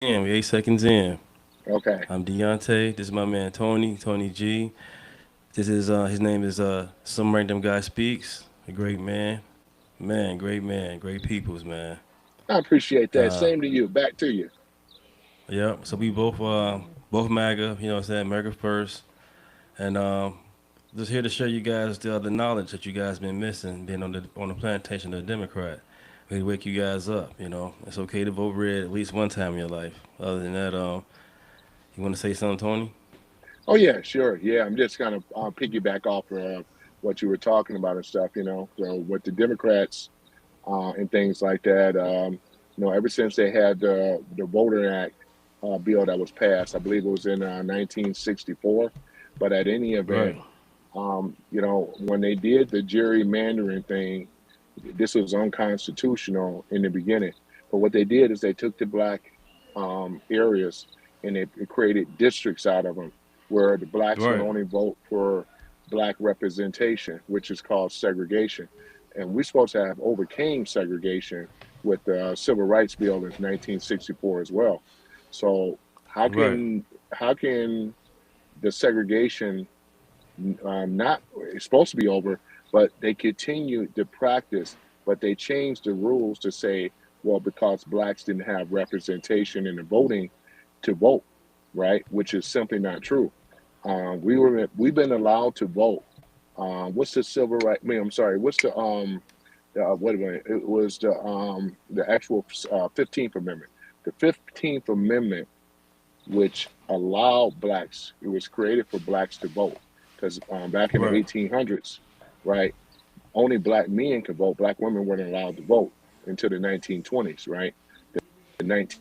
We 8 seconds in. Okay. I'm Deontay. This is my man Tony G. This is his name is Some Random Guy Speaks. A great man. Great man, great peoples, man. I appreciate that. Uh Same to you. Back to you. yeah, so we both MAGA, you know what I'm saying, America first. And just here to show you guys the knowledge that you guys been missing, being on the plantation of the Democrat. We wake you guys up, you know. It's okay to vote red at least one time in your life. Other than that, you wanna say something, Tony? Oh yeah, sure. Yeah, I'm just kind of piggyback off what you were talking about and stuff. So with the Democrats and things like that, ever since they had the Voter Act bill that was passed, I believe it was in 1964. But at any event, Right. when they did the gerrymandering thing, this was unconstitutional in the beginning. But what they did is they took the black areas and they created districts out of them where the blacks would Right. only vote for black representation, which is called segregation. And we're supposed to have overcame segregation with the Civil Rights Bill in 1964 as well. So how Right. can how can the segregation not it's supposed to be over, but they continue to practice, but they changed the rules to say, well, because blacks didn't have representation in the voting to vote, right? Which is simply not true. We've been allowed to vote. What's the civil right? I mean, I'm sorry. What's the wait a minute? It was the actual 15th Amendment. The 15th Amendment, which allowed blacks, it was created for blacks to vote because back in the Right. 1800s, right, only black men could vote. Black women weren't allowed to vote until the 1920s, right? The 19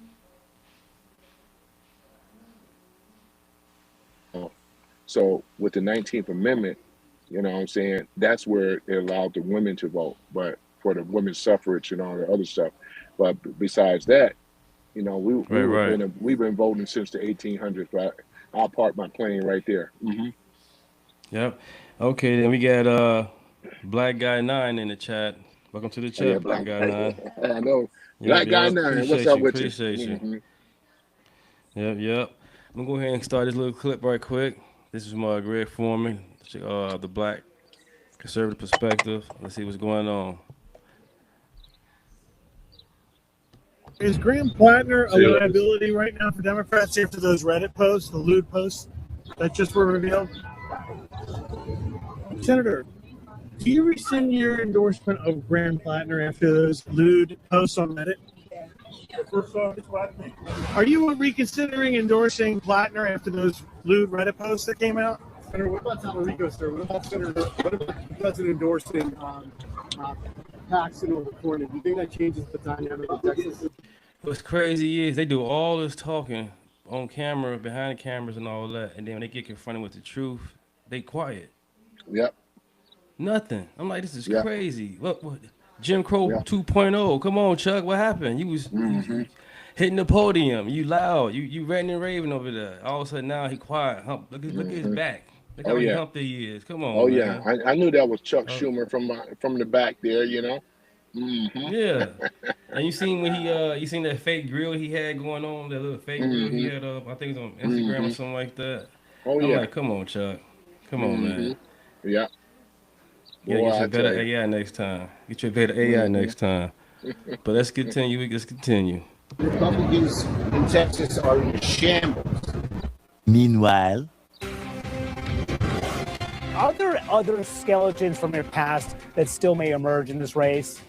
So with the 19th Amendment, you know what I'm saying, that's where it allowed the women to vote, but for the women's suffrage and all the other stuff. But besides that, Right. Right. we've been voting since the 1800s. But I'll park my plane right there. Yep. Okay, then we got Black Guy 9 in the chat. Welcome to the Oh yeah, chat, Black black. Guy 9. I know. Yep, Black guy yep. nine. What's Appreciate up you. with you? Appreciate you. Yep, yep. I'm gonna go ahead and start this little clip right quick. This is my Greg Foreman, the black conservative perspective. Let's see what's going on. Is Graham Plattner a liability right now for Democrats after those Reddit posts, the lewd posts that just were revealed? Senator, do you rescind your endorsement of Graham Plattner after those lewd posts on Reddit? Are you reconsidering endorsing Plattner after those lewd Reddit posts that came out? Senator, what about Talarico, sir? What about Senator? What about the president endorsing Paxton over Cornyn? Do you think that changes the dynamic of Texas? What's crazy is they do all this talking on camera, behind the cameras, and all that, and then when they get confronted with the truth, they quiet. Yep. Nothing. I'm like, this is Yep. crazy. What Jim Crow Yep. 2.0. Come on, Chuck. What happened? You hitting the podium. You loud. You ranting and raving over there. All of a sudden now he quiet. Look at his hmm back. Look Oh how he yeah. humped he is. Come Oh on, yeah. man. I knew that was Chuck Oh, Schumer from the back there. yeah. And you seen when you seen that fake grill he had going on, that little fake grill he hmm had up. I think it was on Instagram or hmm something like that. Oh I'm yeah. like, come on, Chuck. Come on, hmm man. Yeah. You gotta Boy, get I your better tell you. AI next time. Get your better AI hmm next time. But let's continue. Let's continue. Republicans in Texas are in shambles. Meanwhile, Are there other skeletons from your past that still may emerge in this race?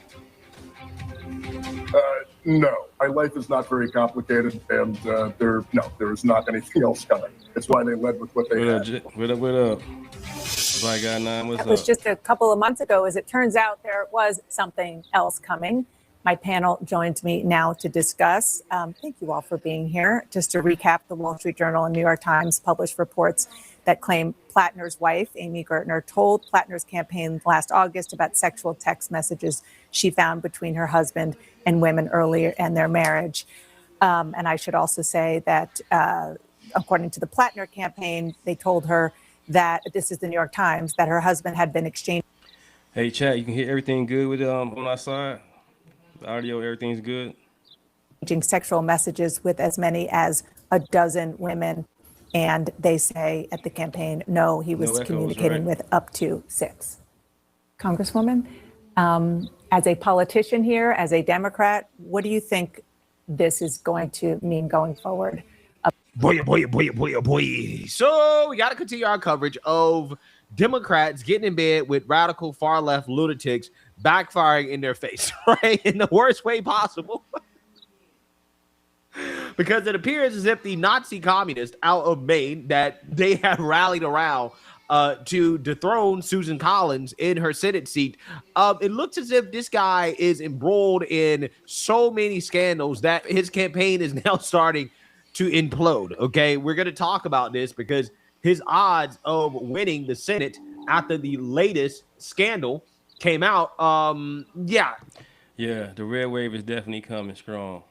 No, my life is not very complicated, and there is not anything else coming. It's why they led with what they What up, had. What up, what up? Black Guy 9, what's That was up? just a couple of months ago. As it turns out, there was something else coming. My panel joins me now to discuss. Thank you all for being here. Just to recap, the Wall Street Journal and New York Times published reports that claim Plattner's wife, Amy Gertner, told Plattner's campaign last August about sexual text messages she found between her husband and women earlier in their marriage. And I should also say that, according to the Plattner campaign, they told her that, this is the New York Times, that her husband had been exchanging. Hey, chat, you can hear everything good with on our side? The audio, everything's good? sexual messages with as many as a dozen women. And they say at the campaign, no, he was communicating with up to 6. Congresswoman, as a politician here, as a Democrat, what do you think this is going to mean going forward? Boy. So we got to continue our coverage of Democrats getting in bed with radical far left lunatics backfiring in their face, right? In the worst way possible. Because it appears as if the Nazi communists out of Maine that they have rallied around to dethrone Susan Collins in her Senate seat. It looks as if this guy is embroiled in so many scandals that his campaign is now starting to implode. Okay, we're going to talk about this because his odds of winning the Senate after the latest scandal came out. Yeah, the red wave is definitely coming strong.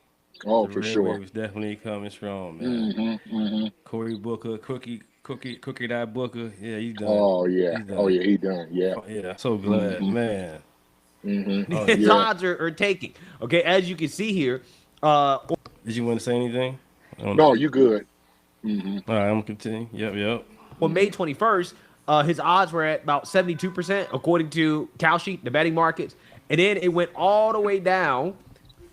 Oh, the for red sure. wave is definitely coming strong, man. Cory Booker, Crooked Eye Booker. Yeah, he's done. Oh yeah. He done. Yeah. Yeah, so glad, man. His odds are taking. Okay, as you can see here. Did you want to say anything? No, you good. All right, I'm gonna continue. Yep. On May 21st, his odds were at about 72%, according to Kalshi, the betting markets. And then it went all the way down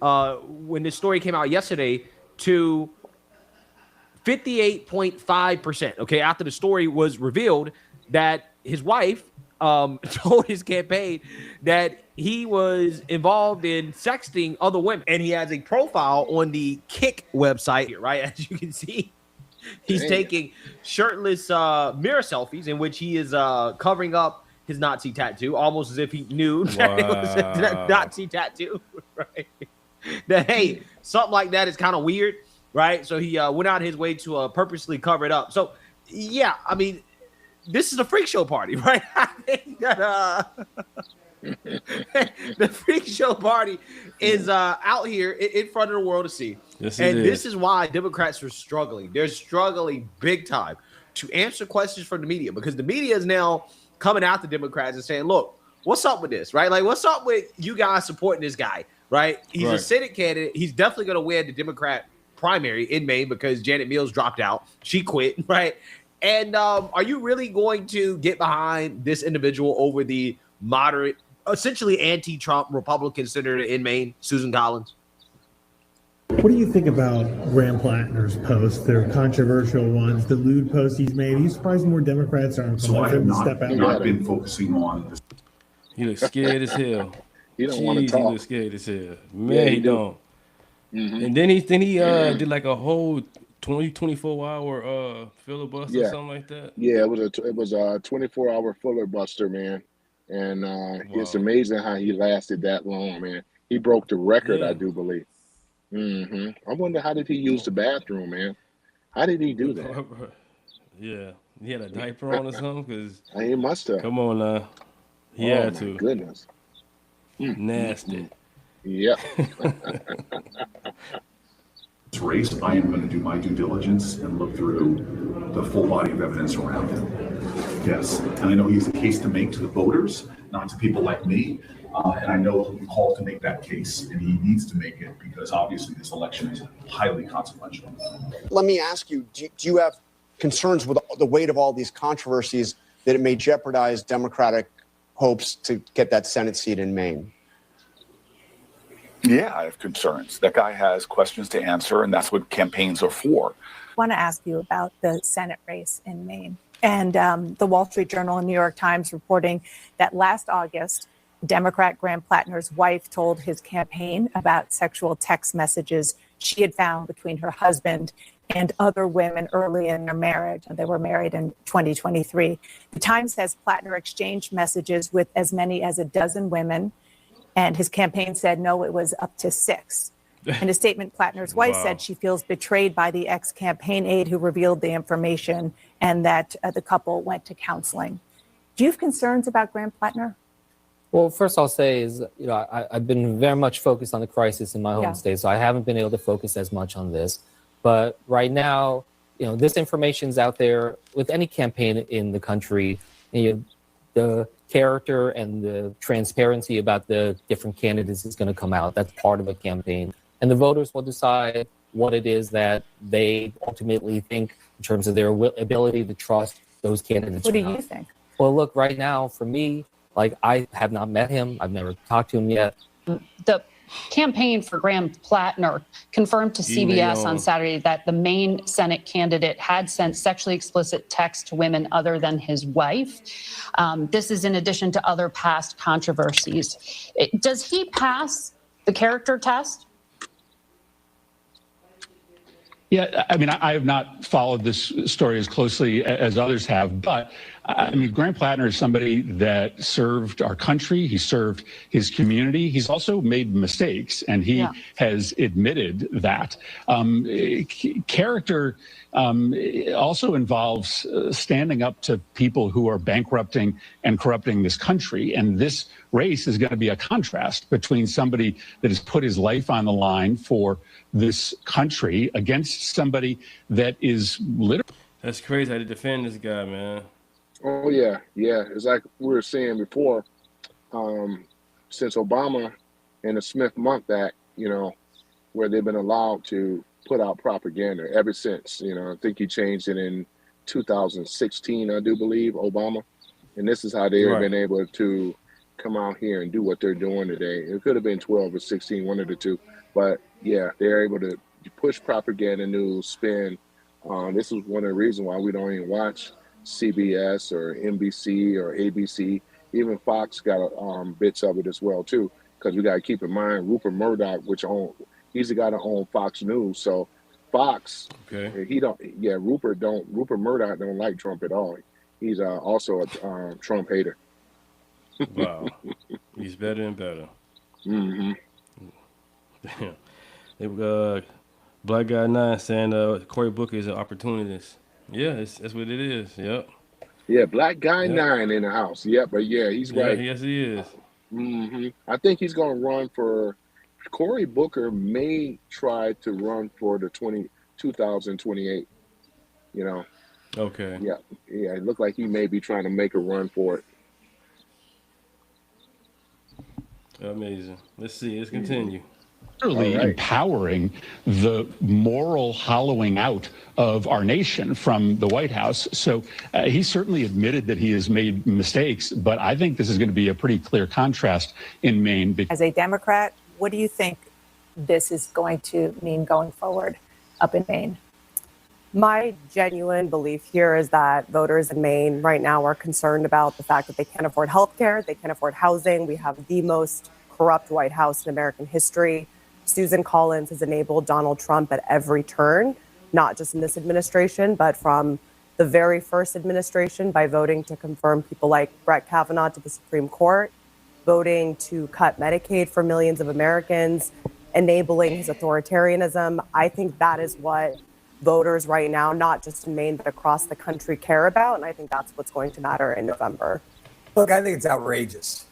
when this story came out yesterday to 58.5%. Okay, after the story was revealed that his wife told his campaign that he was involved in sexting other women, and he has a profile on the Kick website here, right? As you can see, he's taking shirtless mirror selfies in which he is covering up his Nazi tattoo, almost as if he knew that it was a Nazi tattoo, right? That, hey, something like that is kind of weird, right? So he went out his way to purposely cover it up. So, yeah, I mean, this is a freak show party, right? I think that the freak show party is out here in front of the world to see. Yes, and this is why Democrats are struggling. They're struggling big time to answer questions from the media, because the media is now coming out the Democrats and saying, look, what's up with this, right? Like, what's up with you guys supporting this guy, right? He's a Senate candidate. He's definitely going to win the Democrat primary in Maine because Janet Mills dropped out. She quit, right? And are you really going to get behind this individual over the moderate, essentially anti-Trump Republican senator in Maine, Susan Collins? What do you think about Graham Plattner's posts? They're controversial ones. The lewd posts he's made. Are you surprised more Democrats aren't So I have step out? not been focusing on this. He looks scared as hell. He don't want to talk. He looks scared as hell. Man, he don't. And then he did like a whole 24-hour filibuster or something like that. Yeah, it was a 24-hour filibuster, man. And it's amazing how he lasted that long, man. He broke the record, I do believe. I wonder, how did he use the bathroom, man? How did he do that? Yeah, he had a diaper on or something. Cause he must have. Come on now, he had to. Goodness, nasty. Yeah. This race, I am going to do my due diligence and look through the full body of evidence around him. Yes, and I know he has a case to make to the voters, not to people like me. And I know he'll be called to make that case, and he needs to make it because obviously this election is highly consequential. Let me ask you, do you have concerns with the weight of all these controversies that it may jeopardize Democratic hopes to get that Senate seat in Maine? Yeah, I have concerns. That guy has questions to answer, and that's what campaigns are for. I want to ask you about the Senate race in Maine. And the Wall Street Journal and New York Times reporting that last August, Democrat Graham Plattner's wife told his campaign about sexual text messages she had found between her husband and other women early in their marriage. And they were married in 2023. The Times says Plattner exchanged messages with as many as a dozen women, and his campaign said, no, it was up to 6. In a statement, Plattner's wife said she feels betrayed by the ex-campaign aide who revealed the information, and that the couple went to counseling. Do you have concerns about Graham Plattner? Well, first I'll say is, I've been very much focused on the crisis in my home state, so I haven't been able to focus as much on this. But right now, this information's out there with any campaign in the country. The character and the transparency about the different candidates is going to come out. That's part of a campaign. and the voters will decide what it is that they ultimately think in terms of their ability to trust those candidates. What do you think? Well, look, right now, for me, like, I have not met him. I've never talked to him yet. The campaign for Graham Plattner confirmed to CBS on Saturday that the main Senate candidate had sent sexually explicit texts to women other than his wife. This is in addition to other past controversies. Does he pass the character test? Yeah, I mean, I have not followed this story as closely as others have, but I mean, Graham Plattner is somebody that served our country. He served his community. He's also made mistakes, and he has admitted that. Character also involves standing up to people who are bankrupting and corrupting this country. And this race is going to be a contrast between somebody that has put his life on the line for this country against somebody that is literally. That's crazy how to defend this guy, man. Oh yeah. It's like we were saying before. Since Obama and the Smith-Month Act, where they've been allowed to put out propaganda ever since. I think he changed it in 2016, I do believe, Obama, and this is how they've been able to come out here and do what they're doing today. It could have been 12 or 16, one of the two, but yeah, they're able to push propaganda news, spin. This is one of the reasons why we don't even watch CBS or NBC or ABC. Even Fox got bits of it as well too, because we got to keep in mind Rupert Murdoch, he's the guy that owns Fox News. So Fox, Rupert Murdoch don't like Trump at all. He's also a Trump hater. Wow, he's better and better. Mm-hmm. Black Guy 9 saying Cory Booker is an opportunist. Yeah, that's what it is. Yep. Yeah, Black Guy 9 in the house. Yep, but yeah, he's right. Yes, he is. Mm-hmm. I think he's going to run for. Cory Booker may try to run for the 2028. Okay. Yeah. It looked like he may be trying to make a run for it. Amazing. Let's see. Let's continue. Literally empowering the moral hollowing out of our nation from the White House. So he certainly admitted that he has made mistakes, but I think this is going to be a pretty clear contrast in Maine. As a Democrat, what do you think this is going to mean going forward up in Maine? My genuine belief here is that voters in Maine right now are concerned about the fact that they can't afford health care, they can't afford housing. We have the most corrupt White House in American history. Susan Collins has enabled Donald Trump at every turn, not just in this administration, but from the very first administration by voting to confirm people like Brett Kavanaugh to the Supreme Court, voting to cut Medicaid for millions of Americans, enabling his authoritarianism. I think that is what voters right now, not just in Maine, but across the country care about. And I think that's what's going to matter in November. Look, I think it's outrageous.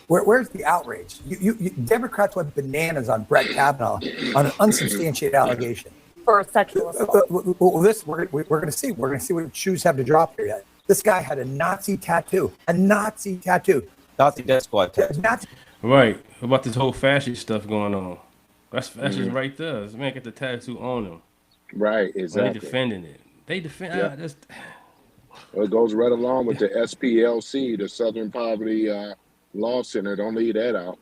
Where's the outrage? You Democrats went bananas on Brett Kavanaugh on an unsubstantiated allegation. For sexual assault. Well, this we're going to see. We're going to see what shoes have to drop here yet. This guy had a Nazi tattoo. Nazi death squad tattoo. Right. What about this whole fascist stuff going on? That's fascist right there. This man got the tattoo on him. Right, exactly. They defending it. They defend. Well, it goes right along with the SPLC, the Southern Poverty Law Center. Don't leave that out.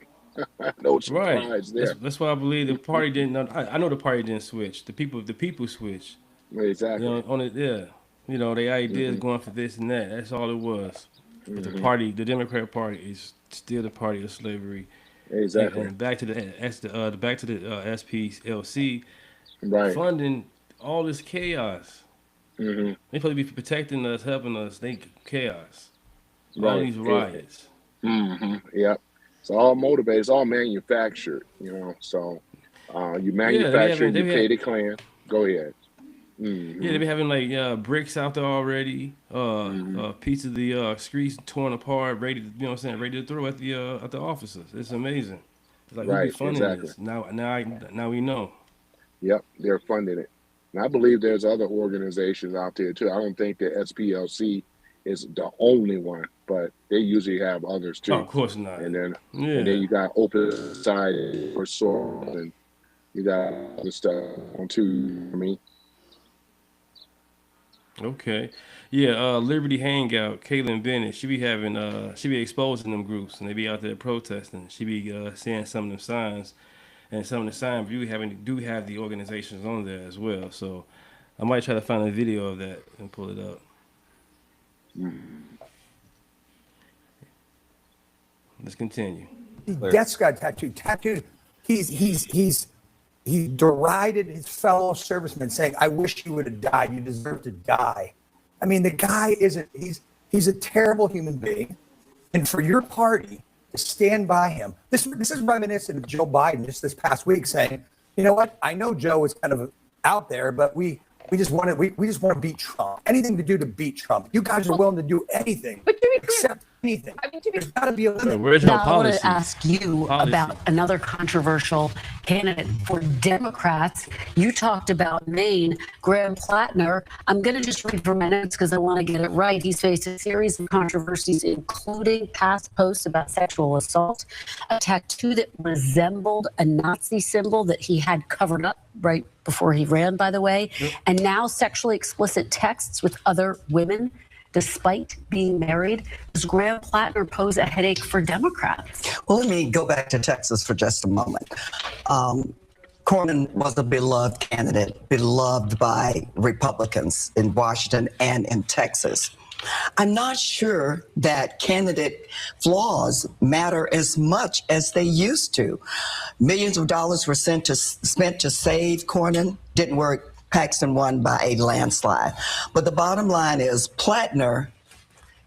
No surprise there. That's why I believe the party didn't. I know the party didn't switch. The people switched. Exactly. On it, the idea is going for this and that. That's all it was. But the party, the Democrat Party, is still the party of slavery. Exactly. And back to the SPLC, funding all this chaos. They supposed to be protecting us, helping us. They chaos. All these riots. Yep. It's all motivated. It's all manufactured. So you manufacture, you pay the Klan. Go ahead. Yeah, they be having like bricks out there already. Piece of the streets torn apart, ready to ready to throw at the officers. It's amazing. It's like who be funding this? Now we know. Yep, they're funding it. And I believe there's other organizations out there too. I don't think the SPLC is the only one, but they usually have others too. Oh, of course not. And then you got Open Society for Soil and You got other stuff on too. I mean, Okay. Yeah, Liberty Hangout, Caitlin Bennett, she be having she be exposing them groups and they be out there protesting. She be seeing some of them signs, and some of the signs do have the organizations on there as well. So I might try to find a video of that and pull it up. Let's continue. Death Squad tattooed. He derided his fellow servicemen, saying, "I wish you would have died. You deserve to die." I mean, the guy isn't. He's a terrible human being, and for your party to stand by him, this is reminiscent of Joe Biden just this past week, saying, "You know what? I know Joe is kind of out there, but we just want to beat Trump. Anything to do to beat Trump. You guys are willing to do anything except anything. There's got to be a limit." Now, I want to ask you about another controversial candidate for Democrats. You talked about Maine, Graham Plattner. I'm going to just read from my notes because I want to get it right. He's faced a series of controversies, including past posts about sexual assault, a tattoo that resembled a Nazi symbol that he had covered up right before he ran, by the way, and now sexually explicit texts with other women. Despite being married, does Graham Plattner pose a headache for Democrats? Well, let me go back to Texas for just a moment. Cornyn was a beloved candidate, beloved by Republicans in Washington and in Texas. I'm not sure that candidate flaws matter as much as they used to. Millions of dollars were spent to save Cornyn. Didn't work. Paxton won by a landslide. But the bottom line is Plattner,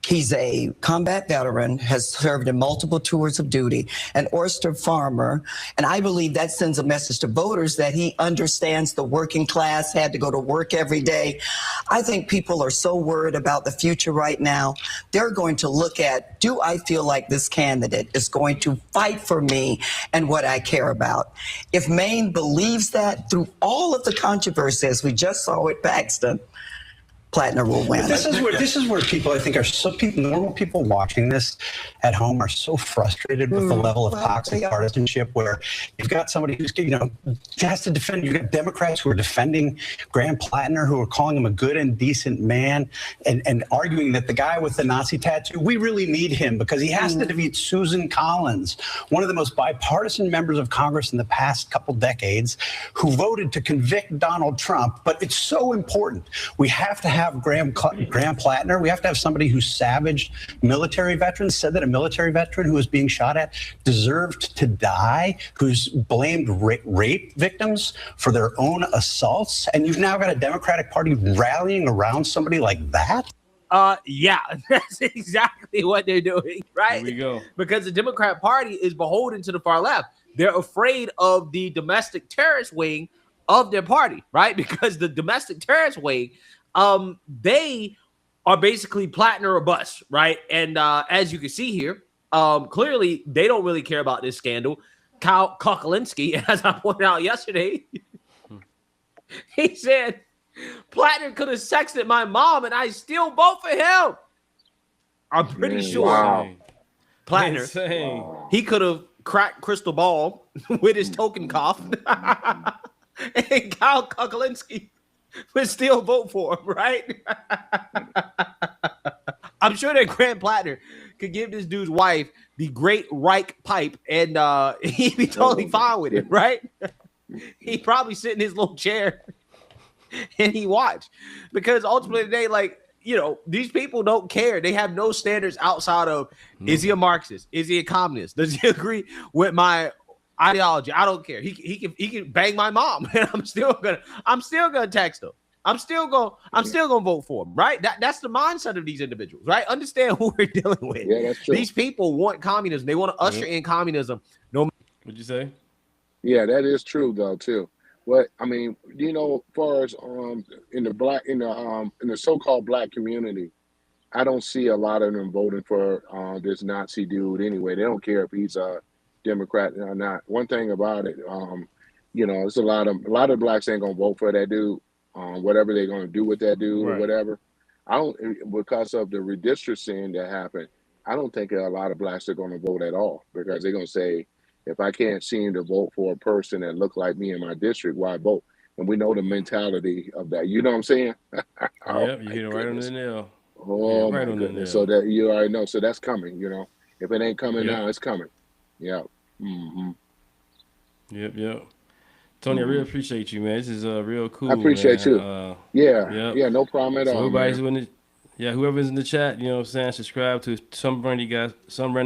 he's a combat veteran, has served in multiple tours of duty, an oyster farmer, and I believe that sends a message to voters that he understands the working class, had to go to work every day. I think people are so worried about the future right now. They're going to look at, do I feel like this candidate is going to fight for me and what I care about? If Maine believes that through all of the controversy, as we just saw with Paxton, Plattner will win. This is where people, I think, normal people watching this at home are so frustrated with the level of toxic partisanship, where you've got somebody who's, has to defend. You've got Democrats who are defending Graham Plattner, who are calling him a good and decent man, and arguing that the guy with the Nazi tattoo, we really need him because he has to defeat Susan Collins, one of the most bipartisan members of Congress in the past couple decades, who voted to convict Donald Trump. But it's so important. We have to have Graham Plattner. We have to have somebody who savaged military veterans, said that a military veteran who was being shot at deserved to die, who's blamed rape victims for their own assaults. And you've now got a Democratic Party rallying around somebody like that? Yeah, that's exactly what they're doing, right? Here we go. Because the Democrat Party is beholden to the far left. They're afraid of the domestic terrorist wing of their party, right? Because the domestic terrorist wing, they are basically Plattner or bust, right? And as you can see here, clearly they don't really care about this scandal. Kyle Kukalinski, as I pointed out yesterday, he said Plattner could have sexted my mom and I still vote for him. I'm pretty sure Plattner, he could have cracked crystal ball with his token cough, and Kyle Kukalinski would still vote for him, right? I'm sure that Graham Plattner could give this dude's wife the Great Reich pipe, and he'd be totally fine with it, right? He'd probably sit in his little chair and he watch, because ultimately today, these people don't care. They have no standards outside of, is he a Marxist? Is he a communist? Does he agree with my ideology? I don't care. He can bang my mom, and I'm still gonna text him. I'm still gonna vote for him, right? That's the mindset of these individuals, right? Understand who we're dealing with. Yeah, that's true. These people want communism. They want to usher in communism. No, what'd you say? Yeah, that is true though too. What I mean, as far as in the so-called black community, I don't see a lot of them voting for this Nazi dude anyway. They don't care if he's a Democrat or not. One thing about it, it's a lot of blacks ain't gonna vote for that dude. Whatever they're gonna do with that dude or whatever. Because of the redistricting that happened, I don't think a lot of blacks are gonna vote at all, because they're gonna say, if I can't seem to vote for a person that look like me in my district, why vote? And we know the mentality of that. You know what I'm saying? Oh Yep, you my hit it right on the goodness. nail. Oh Right my on the goodness. So nail. that you already know. So that's coming, you know. If it ain't coming Yep. now, it's coming. Yeah. Yep. Tony, I really appreciate you, man. This is real I cool, appreciate man. you. Yeah. Yep. Yeah, no problem at So all, everybody's man. in the, whoever's in the chat, you know what I'm saying, subscribe to some random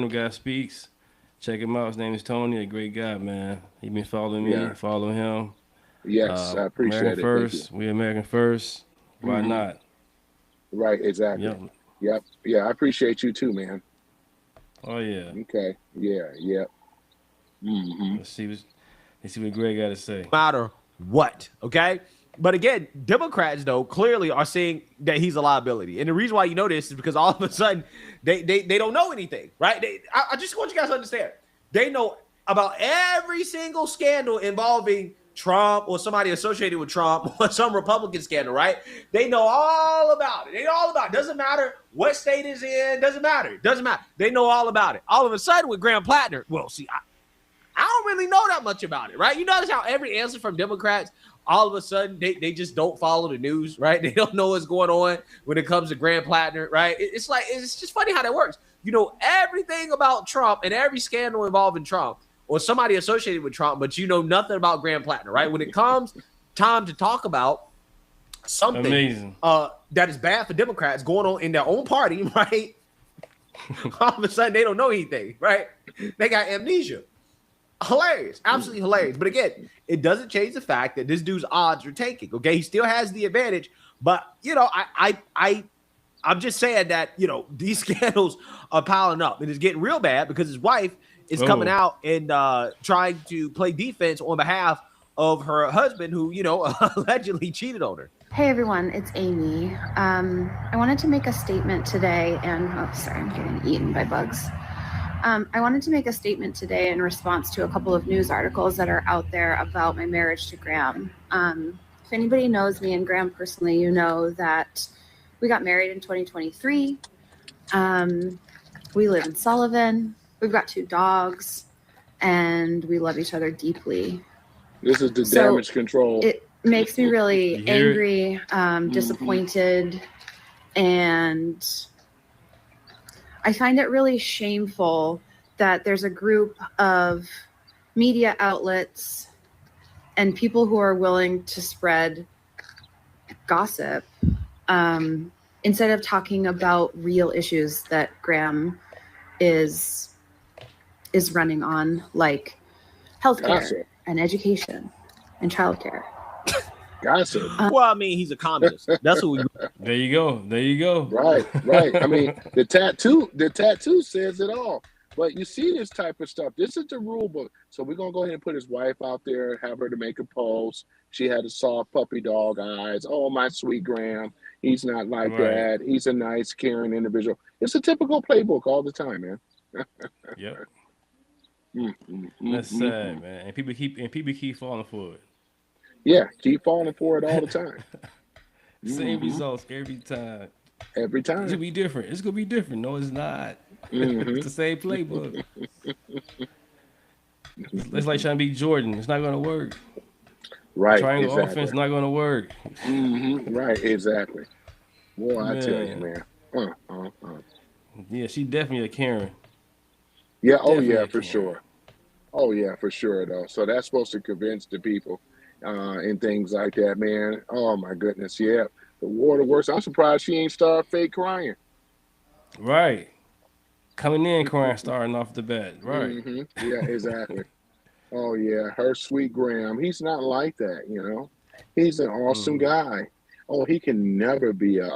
guy speaks. Check him out. His name is Tony, a great guy, man. He been following me, Yeah. follow him. Yes, I American appreciate it. Thank you. first. We American first. Why Mhm. not? Right, exactly. Yep. Yep. Yeah, I appreciate you too, man. Oh yeah. Okay. Yeah, yep. Let's see what Greg got to say. Matter what, okay? But again, Democrats though clearly are seeing that he's a liability, and the reason why you know this is because all of a sudden they don't know anything, right? I just want you guys to understand they know about every single scandal involving Trump or somebody associated with Trump or some Republican scandal, right? They know all about it. They know all about it. Doesn't matter what state it's in. Doesn't matter. Doesn't matter. They know all about it. All of a sudden with Graham Plattner, well, see, I don't really know that much about it, right? You notice how every answer from Democrats, all of a sudden, they just don't follow the news, right? They don't know what's going on when it comes to Graham Plattner, right? It's like, it's just funny how that works. You know everything about Trump and every scandal involving Trump or somebody associated with Trump, but you know nothing about Graham Plattner, right? When it comes time to talk about something Amazing. That is bad for Democrats going on in their own party, right? All of a sudden, they don't know anything, right? They got amnesia. Hilarious, absolutely hilarious. But again, it doesn't change the fact that this dude's odds are tanking. Okay, he still has the advantage, but you know, I'm just saying that you know these scandals are piling up, and it's getting real bad because his wife is coming out and trying to play defense on behalf of her husband, who you know allegedly cheated on her. Hey everyone, it's Amy. I wanted to make a statement today, and oh, sorry, I'm getting eaten by bugs. I wanted to make a statement today in response to a couple of news articles that are out there about my marriage to Graham. If anybody knows me and Graham personally, you know that we got married in 2023. We live in Sullivan. We've got 2 dogs, and we love each other deeply. This is the damage control. It makes me really angry, disappointed, and I find it really shameful that there's a group of media outlets and people who are willing to spread gossip instead of talking about real issues that Graham is running on, like healthcare Gossip. and education and childcare. Gossip. Well, I mean, he's a communist. That's what we. There you go. There you go. Right. I mean, the tattoo says it all. But you see this type of stuff. This is the rule book. So we're gonna go ahead and put his wife out there, have her to make a post. She had a soft puppy dog eyes. Oh, my sweet Graham. He's not like that. He's a nice, caring individual. It's a typical playbook all the time, man. Yep. That's sad, man. And people keep falling for it. Yeah, keep falling for it all the time. Same results every time. Every time. It's gonna be different. It's gonna be different. No, it's not. It's the same playbook. It's like trying to beat Jordan. It's not gonna work. Right. Triangle offense not gonna work. Right. Exactly. Boy, I tell you, man. Yeah, she definitely a Karen. Yeah. Definitely Oh, yeah, a for Karen. sure. Oh, yeah, for sure, though. So that's supposed to convince the people and things like that, man. Oh, my goodness. Yeah. The war, the worst. I'm surprised she ain't started fake crying. Right. Coming in crying, starting off the bat. Right. Yeah, exactly. Oh, yeah. Her sweet Graham. He's not like that, you know. He's an awesome guy. Oh, he can never be a,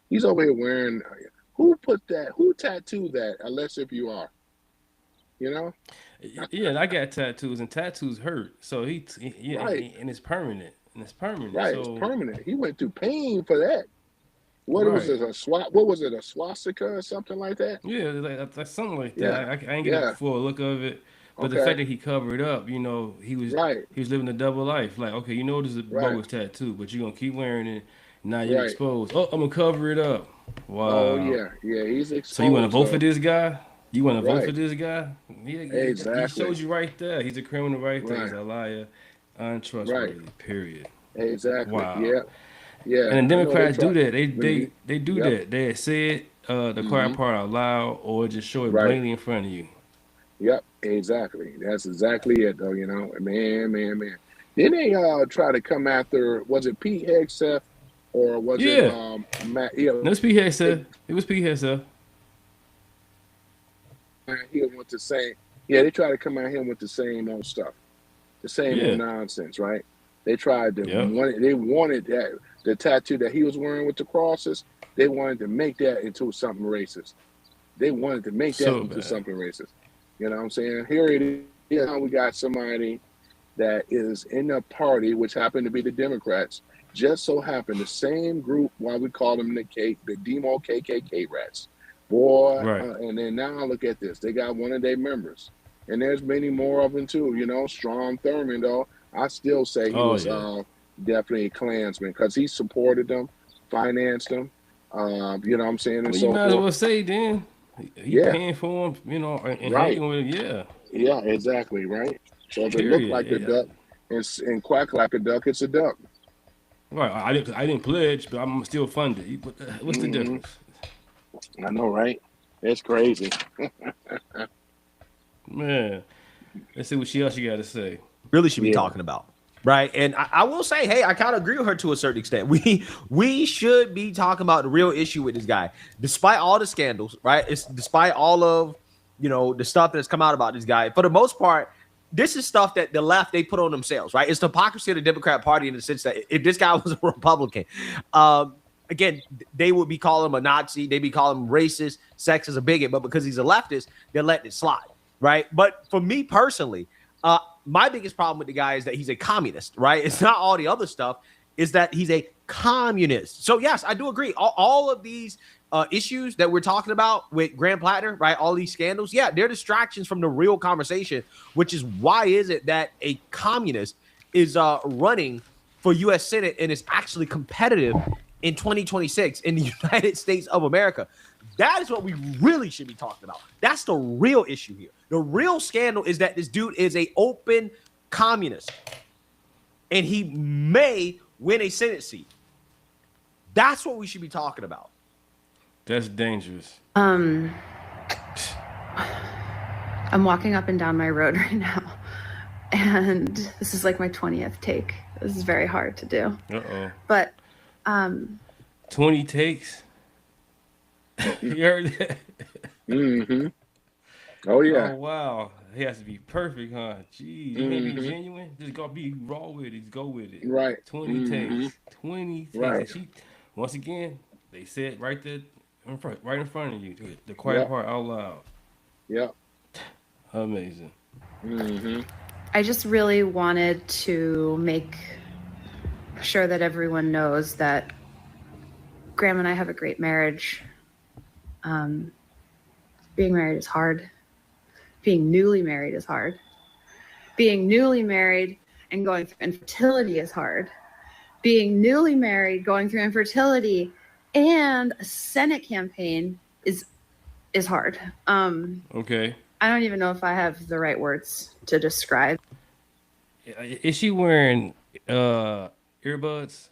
he's over here wearing, who tattooed that, unless if you are, you know? Yeah, and I got tattoos, and tattoos hurt. So Right. and it's permanent. Right, So, it's permanent. He went through pain for that. What was it, a swastika or something like that? Yeah, like something like that. Yeah. I ain't get a full look of it, but the Okay. fact that he covered up, you know, he was living a double life. Like, okay, you know, this is a bogus tattoo, but you're gonna keep wearing it. Now you're Right. exposed. Oh, I'm gonna cover it up. Wow. Oh, yeah, he's exposed. So you want to vote for this guy? You want to vote Right. for this guy? He Exactly. shows you right there. He's a criminal right there. He's Right. a liar, Right. untrustworthy. Period. Exactly. Wow. Yeah. Yeah. And the I know they Democrats try. do that. Hmm. They do Yep. that. They say the quiet Hmm. part out loud or just show it Right. blatantly in front of you. Yep. Exactly. That's exactly it, though. Man. Then they try to come after. Was it Pete Hegseth or was it Yeah. Matt? Yeah. No, it's Pete Hegseth. It was Pete Hegseth. He went the same. Yeah, they try to come at him with the same old stuff, the same Yeah. old nonsense, right? They tried to Yep. they wanted that the tattoo that he was wearing with the crosses. They wanted to make that into something racist. They wanted to make that So into bad. something racist. You know what I'm saying? Here it is. Now we got somebody that is in the party, which happened to be the Democrats. Just so happened the same group, why we call them the demo KKK rats. Boy, Right. and then now look at this. They got one of their members. And there's many more of them too. Strom Thurmond, though, I still say he Oh was yeah. definitely a Klansman because he supported them, financed them, you know what I'm saying, and Well, you so might as forth. well say then. He Yeah, paying for him, and right. hanging with him. Yeah. Yeah, exactly, right. So if it looked Period. like a duck and quack like a duck, it's a duck. Right. I didn't pledge, but I'm still funded. What's the Hmm. difference? I know, right? It's crazy. Man. Let's see what else you got to say. Really should be Yeah. talking about. Right. And I will say, hey, I kind of agree with her to a certain extent. We should be talking about the real issue with this guy. Despite all the scandals, right? It's despite all of, the stuff that's come out about this guy. For the most part, this is stuff that the left, they put on themselves, right? It's the hypocrisy of the Democrat Party in the sense that if this guy was a Republican, again, they would be calling him a Nazi. They'd be calling him racist, sexist, a bigot. But because he's a leftist, they're letting it slide, right? But for me personally, my biggest problem with the guy is that he's a communist, right? It's not all the other stuff. Is that he's a communist. So yes, I do agree. All of these issues that we're talking about with Graham Plattner, right? All these scandals, yeah, they're distractions from the real conversation, which is why is it that a communist is running for U.S. Senate and is actually competitive in 2026 in the United States of America? That is what we really should be talking about. That's the real issue here. The real scandal is that this dude is a open communist and he may win a Senate seat. That's what we should be talking about. That's dangerous. I'm walking up and down my road right now, and this is like my 20th take. This is very hard to do. Uh-oh. But 20 takes? You heard that? Mm-hmm. Oh yeah. Oh, wow. He has to be perfect, huh? Jeez. You can't be genuine? Just go be raw with it. Just go with it. Right. 20 takes. 20 takes. Right. And she, once again, they said right there right in front of you. The quiet part out loud. Yep. Amazing. Mm-hmm. I just really wanted to make sure that everyone knows that Graham and I have a great marriage. Being married is hard. Being newly married is hard. Being newly married and going through infertility is hard. Being newly married, going through infertility, and a Senate campaign is hard. Okay. I don't even know if I have the right words to describe. Is she wearing earbuds?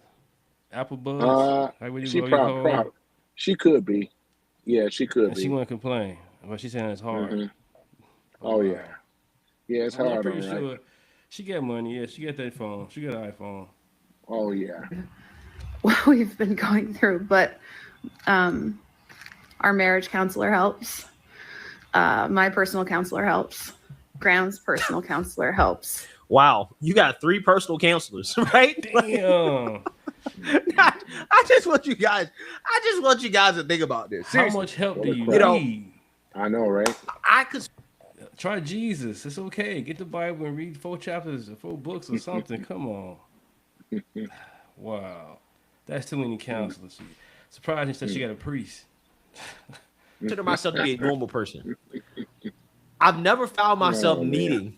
Apple buds? She probably she could be. Yeah, she could be. She wouldn't complain. But she's saying it's hard. Mm-hmm. Oh yeah. Yeah, it's hard. I'm pretty all right. sure she got money. Yeah, she got that phone. She got an iPhone. Oh yeah. What we've been going through, but our marriage counselor helps. My personal counselor helps. Graham's personal counselor helps. Wow, you got 3 personal counselors, right? Damn. I just want you guys to think about this. Seriously. How much help do you know, need? I know, right? I could try Jesus. It's okay. Get the Bible and read 4 chapters or 4 books or something. Come on. Wow. That's too many counselors. Surprising that she got a priest. consider myself to be a normal person. I've never found myself needing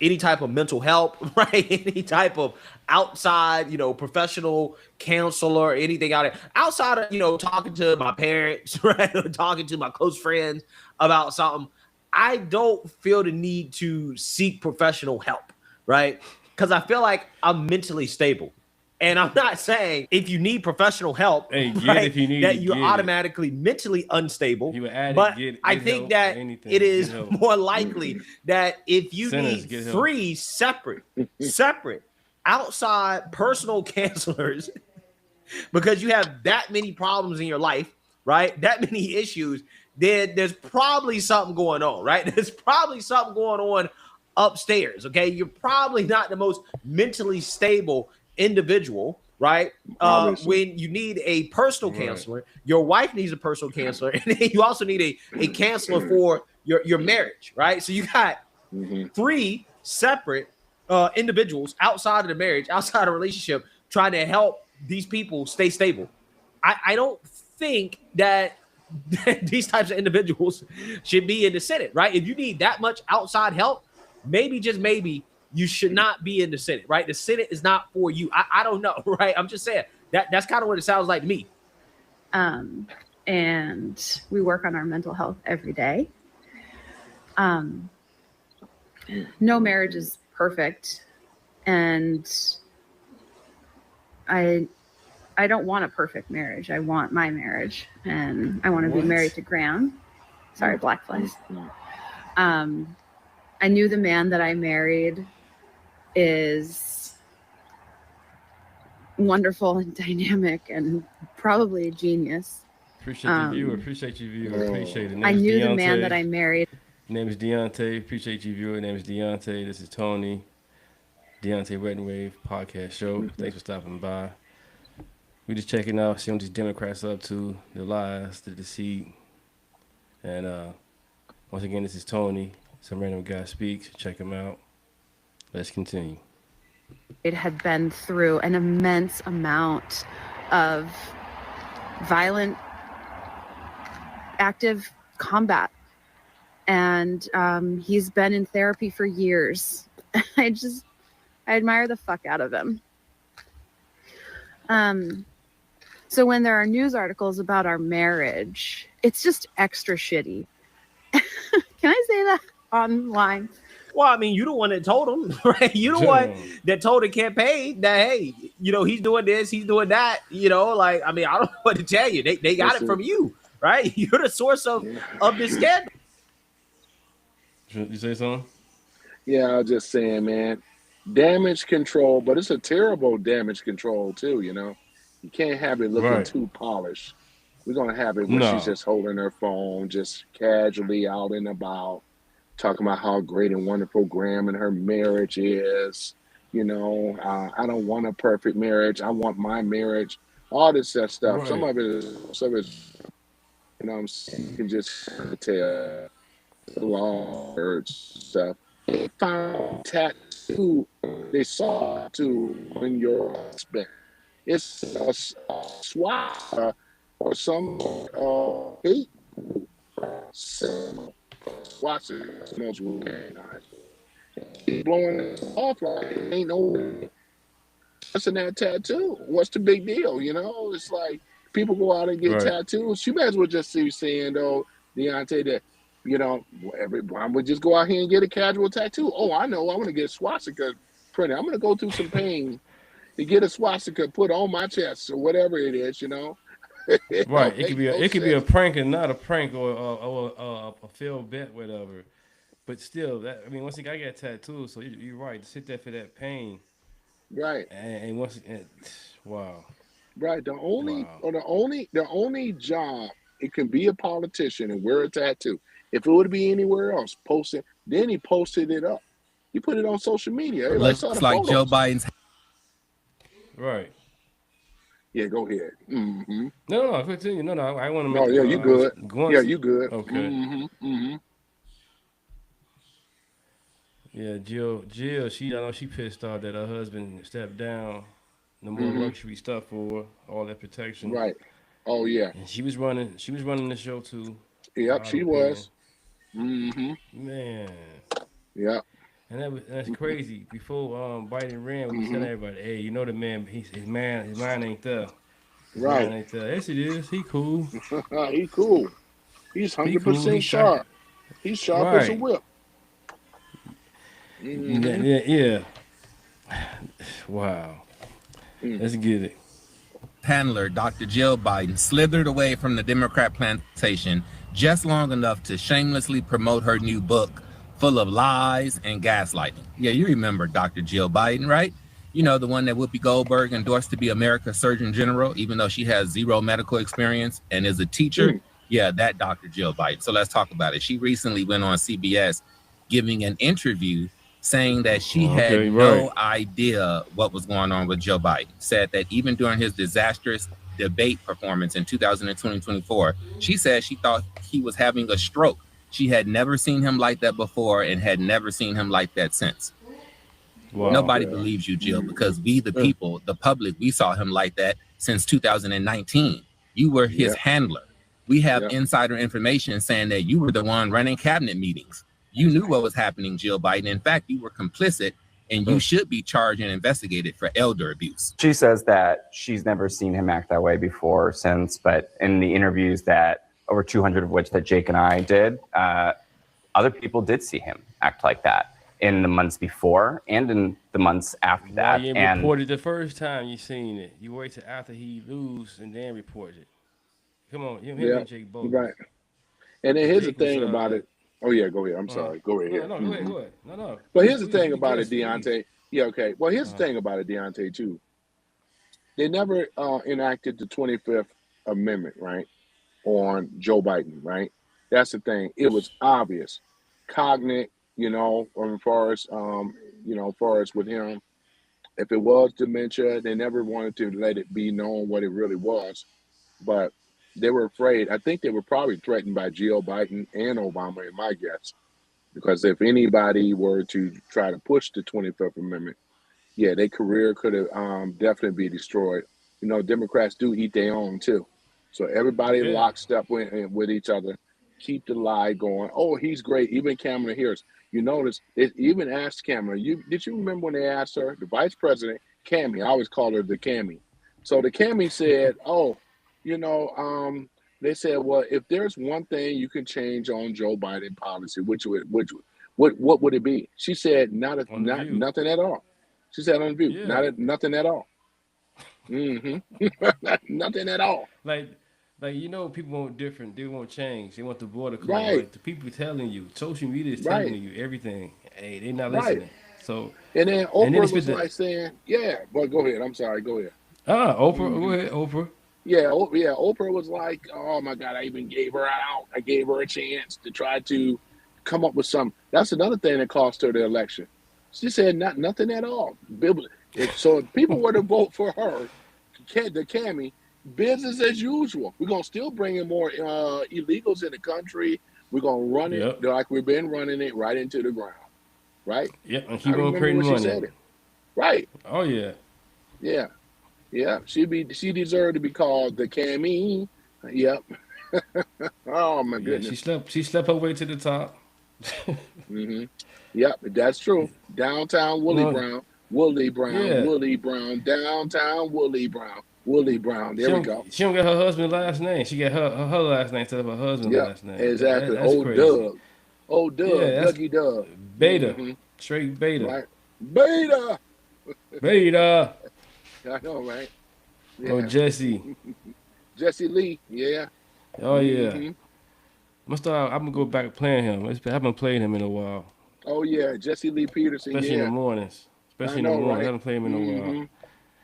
any type of mental help, right? Any type of outside, professional counselor, anything out there outside of, talking to my parents, right? Or talking to my close friends about something. I don't feel the need to seek professional help, right? Because I feel like I'm mentally stable. And I'm not saying if you need professional help, right, if you need that it, you're get automatically mentally unstable. But I think that it is more likely that if you need three separate outside personal counselors because you have that many problems in your life, right? That many issues, then there's probably something going on, right? There's probably something going on upstairs, okay? You're probably not the most mentally stable individual, right? When you need a personal counselor, your wife needs a personal counselor, and then you also need a counselor for your marriage, right? So you got three separate individuals outside of the marriage, outside of the relationship, trying to help these people stay stable. I don't think that these types of individuals should be in the Senate, right? If you need that much outside help, maybe, just maybe, you should not be in the Senate, right? The Senate is not for you. I don't know, right? I'm just saying that's kind of what it sounds like to me. And we work on our mental health every day. No marriage is perfect, and I don't want a perfect marriage. I want my marriage, and I want to be married to Graham. Sorry, black flies. I knew the man that I married is wonderful and dynamic and probably a genius. Appreciate you, viewer. Appreciate you, viewer. Appreciate it. I knew the man that I married. Name is Deontay. Appreciate you, viewer. Name is Deontay. This is Tony. Deontay Red and Wave podcast show. Thanks for stopping by. We just checking out, seeing what these Democrats up to, the lies, the deceit. And once again, this is Tony. Some random guy speaks. Check him out. Let's continue. It had been through an immense amount of violent, active combat. And he's been in therapy for years. I admire the fuck out of him. So when there are news articles about our marriage, it's just extra shitty. Can I say that online? Well, I mean, you the one that told him, right? You the one that told the campaign that, hey, he's doing this, he's doing that. I mean, I don't know what to tell you. They got it from you, right? You're the source of this scandal. You say something? Yeah, I was just saying, man, damage control, but it's a terrible damage control too, You can't have it looking too polished. We're going to have it when she's just holding her phone, just casually out and about, talking about how great and wonderful Graham and her marriage is. I don't want a perfect marriage. I want my marriage. All this stuff. Right. Some of it is, you can just tell all stuff. They found tattoo. They saw tattoo on your husband. It's a swat or some hate symbol. Watch it. Smells really nice. Blowing it off like it ain't no. What's in that tattoo? What's the big deal? It's like people go out and get tattoos. You might as well just see saying though, Deontay, that everyone would just go out here and get a casual tattoo. Oh, I know. I want to get a swastika printed. I'm going to go through some pain to get a swastika put on my chest or whatever it is. Right. It could be a prank and not a prank or a failed bet, whatever. But still, once you got tattoos, so you're right. Sit there for that pain. Right. And once, wow. Right. The only job it can be a politician and wear a tattoo. If it would be anywhere else, then he posted it up. He put it on social media. Looks like Joe Biden's. Right. Yeah, go ahead. Mm-hmm. No, continue. No, I want to make. No, yeah, you good. Yeah, you good. Okay. Mm-hmm. Yeah, Jill. I know she pissed off that her husband stepped down. No more luxury stuff for her, all that protection. Right. Oh yeah. And she was running the show too. Yep, she was. Mm-hmm. Man. Yep. And that's crazy. Before Biden ran, we telling everybody, hey, you know the man, his mind ain't there. His Right. mind ain't there. Yes, it is. He cool. He cool. He's He cool. He 100% sharp. He's sharp as a Right. whip. Yeah. Wow. Let's get it. Handler, Dr. Jill Biden, slithered away from the Democrat plantation just long enough to shamelessly promote her new book full of lies and gaslighting. Yeah, you remember Dr. Jill Biden, right? You know, the one that Whoopi Goldberg endorsed to be America's Surgeon General, even though she has zero medical experience and is a teacher. Yeah, that Dr. Jill Biden. So let's talk about it. She recently went on CBS giving an interview saying that she had no idea what was going on with Joe Biden. Said that even during his disastrous debate performance in 2024, she said she thought he was having a stroke. She had never seen him like that before and had never seen him like that since. Wow. Nobody believes you, Jill, because we, the people, the public, we saw him like that since 2019. You were his handler. We have insider information saying that you were the one running cabinet meetings. You knew what was happening, Jill Biden. In fact, you were complicit, and you should be charged and investigated for elder abuse. She says that she's never seen him act that way before, since, but in the interviews that over 200 of which that Jake and I did, other people did see him act like that in the months before and in the months after that. You and reported the first time you seen it. You wait till after he lose and then report it. Come on, him and Jake both. Right. And then here's Jake the thing was, about it. Oh yeah, go ahead. I'm sorry. Go ahead. No, go ahead. No. But here's the thing about it, Deontay. Yeah, okay. Well, here's the thing about it, Deontay, too. They never enacted the 25th Amendment, right, on Joe Biden, right? That's the thing. It was obvious, cognate, you know, as far as with him. If it was dementia, they never wanted to let it be known what it really was, but they were afraid. I think they were probably threatened by Jill Biden and Obama, in my guess, because if anybody were to try to push the 25th Amendment, yeah, their career could have definitely be destroyed. You know, Democrats do eat their own too, so everybody lockstep with each other, keep the lie going. Oh, he's great. Even Kamala Harris. You notice they even asked Kamala. Did you remember when they asked her, the vice president, Cammy? I always call her the Cammy. So the Cammy said, "Oh, you know, they said, well, if there's one thing you can change on Joe Biden policy, what would it be?" She said, nothing at all. She said on view, nothing at all. Nothing at all. Like you know, people want different. They want change. They want the border closed. Right. Like the people telling you, social media is telling you everything. Hey, they not listening. Right. So and then Oprah was like saying, "Yeah, but go ahead. I'm sorry. Go ahead." Oprah. Go ahead, Oprah. Yeah, Oprah was like, "Oh my God, I even gave her out. I gave her a chance to try to come up with something." That's another thing that cost her the election. She said nothing at all. So if people were to vote for her, the Cammy, business as usual. We're gonna still bring in more illegals in the country. We're gonna run it like we've been running it right into the ground, right? Yep, and keep on creating money. She said it. Right. Oh yeah. Yeah. She deserved to be called the Cammy. Yep. Oh my goodness. She slept her way to the top. Yep, that's true. Downtown Wooly Brown, downtown Wooly Brown. There we go. She don't get her husband's last name. She got her last name instead of her husband's last name. Exactly. That's crazy. Old Doug. Dougie Doug. Beta. Straight beta. Right. Beta. I know, right? Yeah. Oh, Jesse. Jesse Lee. Yeah. Oh yeah. I'm gonna go back playing him. I haven't played him in a while. Oh yeah, Jesse Lee Peterson. Especially in the mornings. Right? I haven't played him in a while.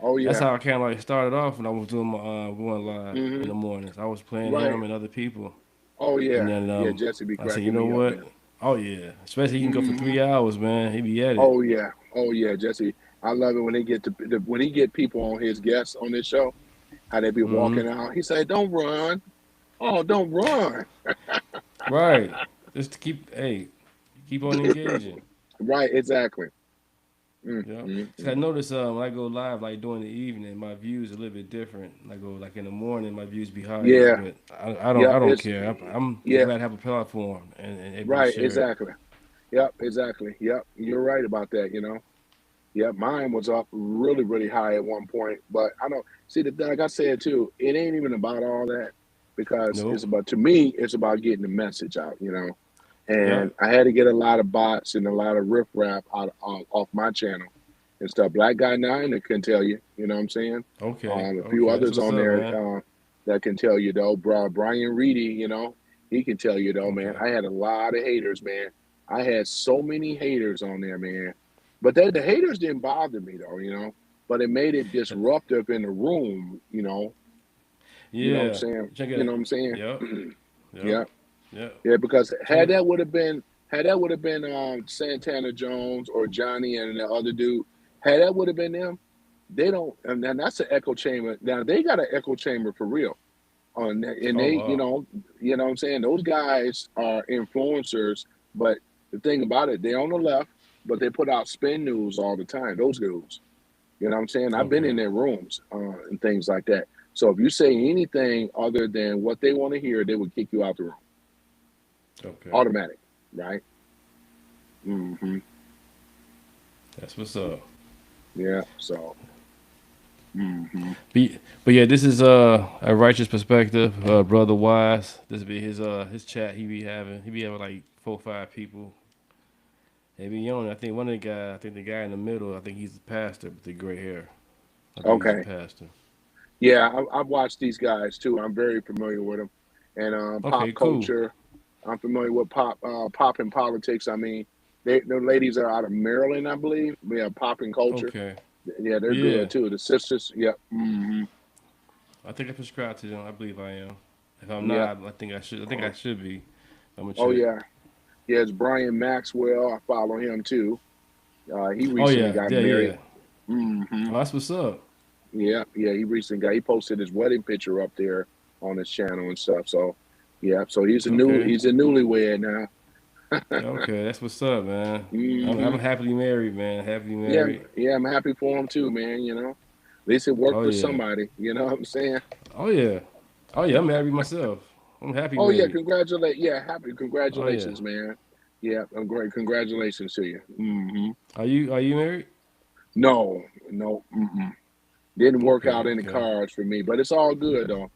Oh yeah. That's how I kind of like started off when I was doing my going live in the mornings. I was playing him and other people. Oh yeah. And then, Jesse be cracking. I said, you know what? Oh yeah. Especially he can go for 3 hours, man. He be at it. Oh yeah, Jesse. I love it when he get people on his guests on this show, how they be walking out. He said, "Don't run." Oh, don't run. Right. Just to keep on engaging. Right, exactly. So I notice when I go live, like during the evening, my views are a little bit different. I go like in the morning, my views be higher. Yeah. But I don't care. I'm glad to have a platform and right, exactly. Yep, exactly. Yep, you're right about that. Yeah, mine was up really, really high at one point, but I don't see like I said too. It ain't even about all that because Nope. it's about to me. It's about getting the message out. And Yep. I had to get a lot of bots and a lot of riffraff out off my channel and stuff. Black Guy Nine that can tell you. You know what I'm saying? Okay. A few That's others what's on up, there man. that can tell you though. Brian Reedy, he can tell you though, man. Okay. I had a lot of haters, man. I had so many haters on there, man. But the haters didn't bother me though. But it made it disruptive in the room. You know what I'm Yeah. saying? Check You it. know what I'm saying? Yep. Yep. Yeah. Yep. Yeah, because Check it. had that would have been Santana Jones or Johnny and the other dude, had that would have been them, they don't, and that's an echo chamber. Now they got an echo chamber for real. And Oh they, wow. you know what I'm saying? Those guys are influencers, but the thing about it, they on the left, but they put out spin news all the time. Those dudes. You know what I'm saying? I've been in Okay. their rooms and things like that. So if you say anything other than what they want to hear, they would kick you out the room. Okay. Automatic, right? Mm-hmm. That's what's up. Yeah. So. Mm-hmm. But yeah, this is a righteous perspective, brother Wise. This be his chat. He be having like 4 or 5 people. They be on. I think one of the guys. I think the guy in the middle. I think he's the pastor with the gray hair. I think he's a Okay. pastor. Yeah, I've watched these guys too. I'm very familiar with them. And pop Okay, cool. culture, I'm familiar with pop and politics. I mean, the ladies are out of Maryland, I believe. Yeah, pop and culture. Okay. Yeah, they're Yeah. good too. The sisters. Yep. Mm-hmm. I think I subscribe to them. I believe I am. If I'm Yep. not, I think I should. I think I should be. I'm gonna Oh check. yeah. Yeah, it's Brian Maxwell. I follow him too. He Oh recently yeah, got yeah, married. yeah. Mm-hmm. Oh, that's what's up. Yeah, yeah. He posted his wedding picture up there on his channel and stuff. So, yeah. So he's a Okay. newlywed now. Okay, that's what's up, man. I'm Mm-hmm. happily married, man. Happily Yeah, married. yeah. I'm happy for him too, man. At least it worked Oh for yeah. somebody. You know what I'm saying? Oh yeah. Oh yeah. I'm married myself. I'm happy Oh yeah, married. congratulate. Yeah, Oh yeah. congratulations, man. Yeah, I'm great. Congratulations to you. Mm-hmm. Are you married? No, no. Mm-mm. Didn't work Okay. out in the Okay. cards for me, but it's all good though.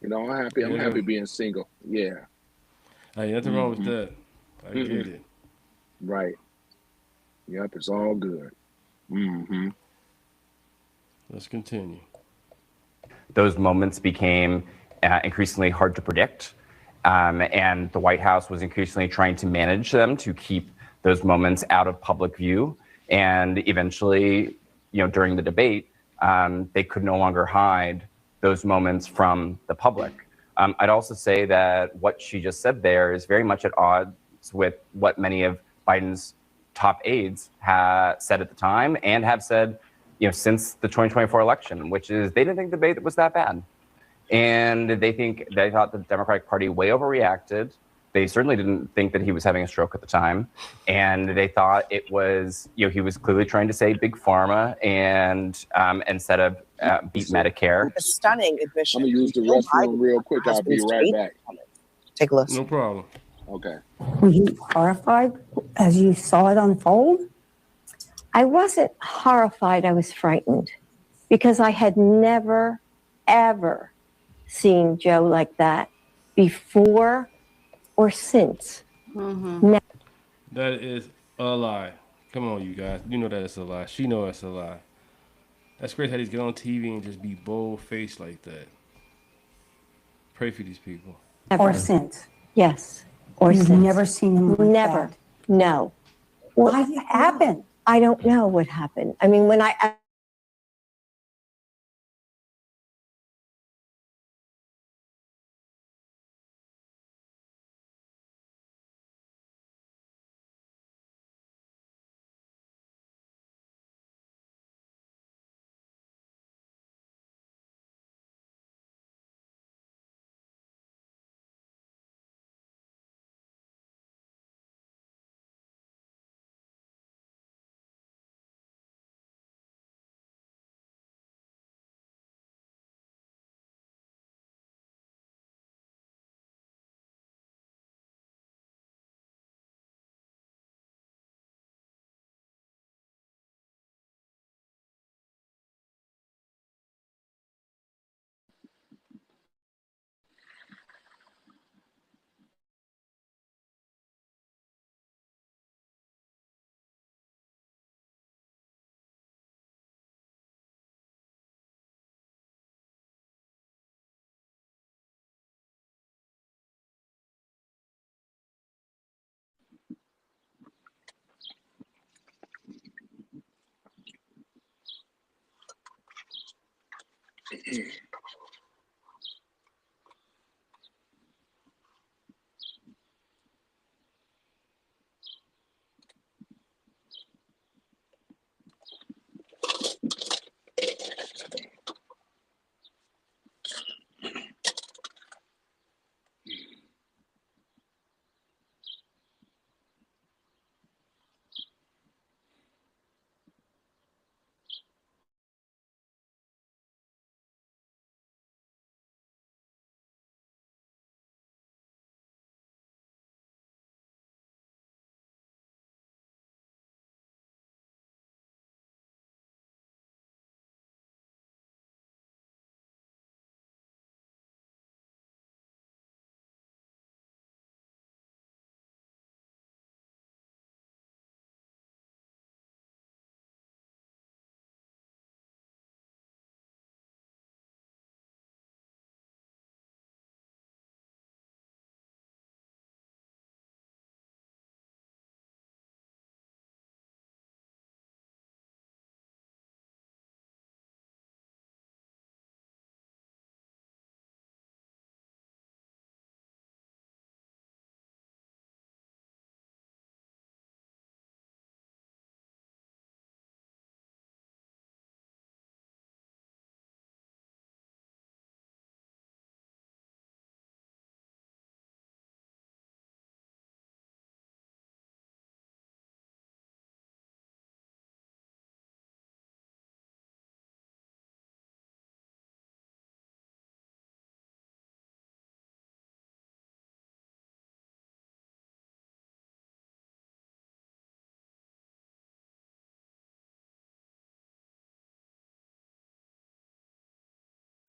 I'm happy. I'm Yeah. happy being single. Yeah. Hey, nothing wrong with Mm-hmm. that. I get Mm-mm. it. Right. Yep. It's all good. Mm-hmm. Let's continue. Those moments became increasingly hard to predict. And the White House was increasingly trying to manage them to keep those moments out of public view. And eventually, during the debate, they could no longer hide those moments from the public. I'd also say that what she just said there is very much at odds with what many of Biden's top aides said at the time and have said, since the 2024 election, which is they didn't think the debate was that bad. And they thought the Democratic Party way overreacted. They certainly didn't think that he was having a stroke at the time. And they thought it was, he was clearly trying to say big pharma and instead of beat Medicare. A stunning admission. I'm gonna use the restroom real quick. I'll be right back. Take a listen. No problem. Okay. Were you horrified as you saw it unfold? I wasn't horrified. I was frightened because I had never, ever seen Joe like that before or since. Mm-hmm. That is a lie. Come on, you guys. You know that it's a lie. She knows it's a lie. That's great how he's get on TV and just be bold faced like that. Pray for these people. Or since. Yes. Or You've since. never seen him like Never. that? No. What happened? I don't know what happened. I mean, when I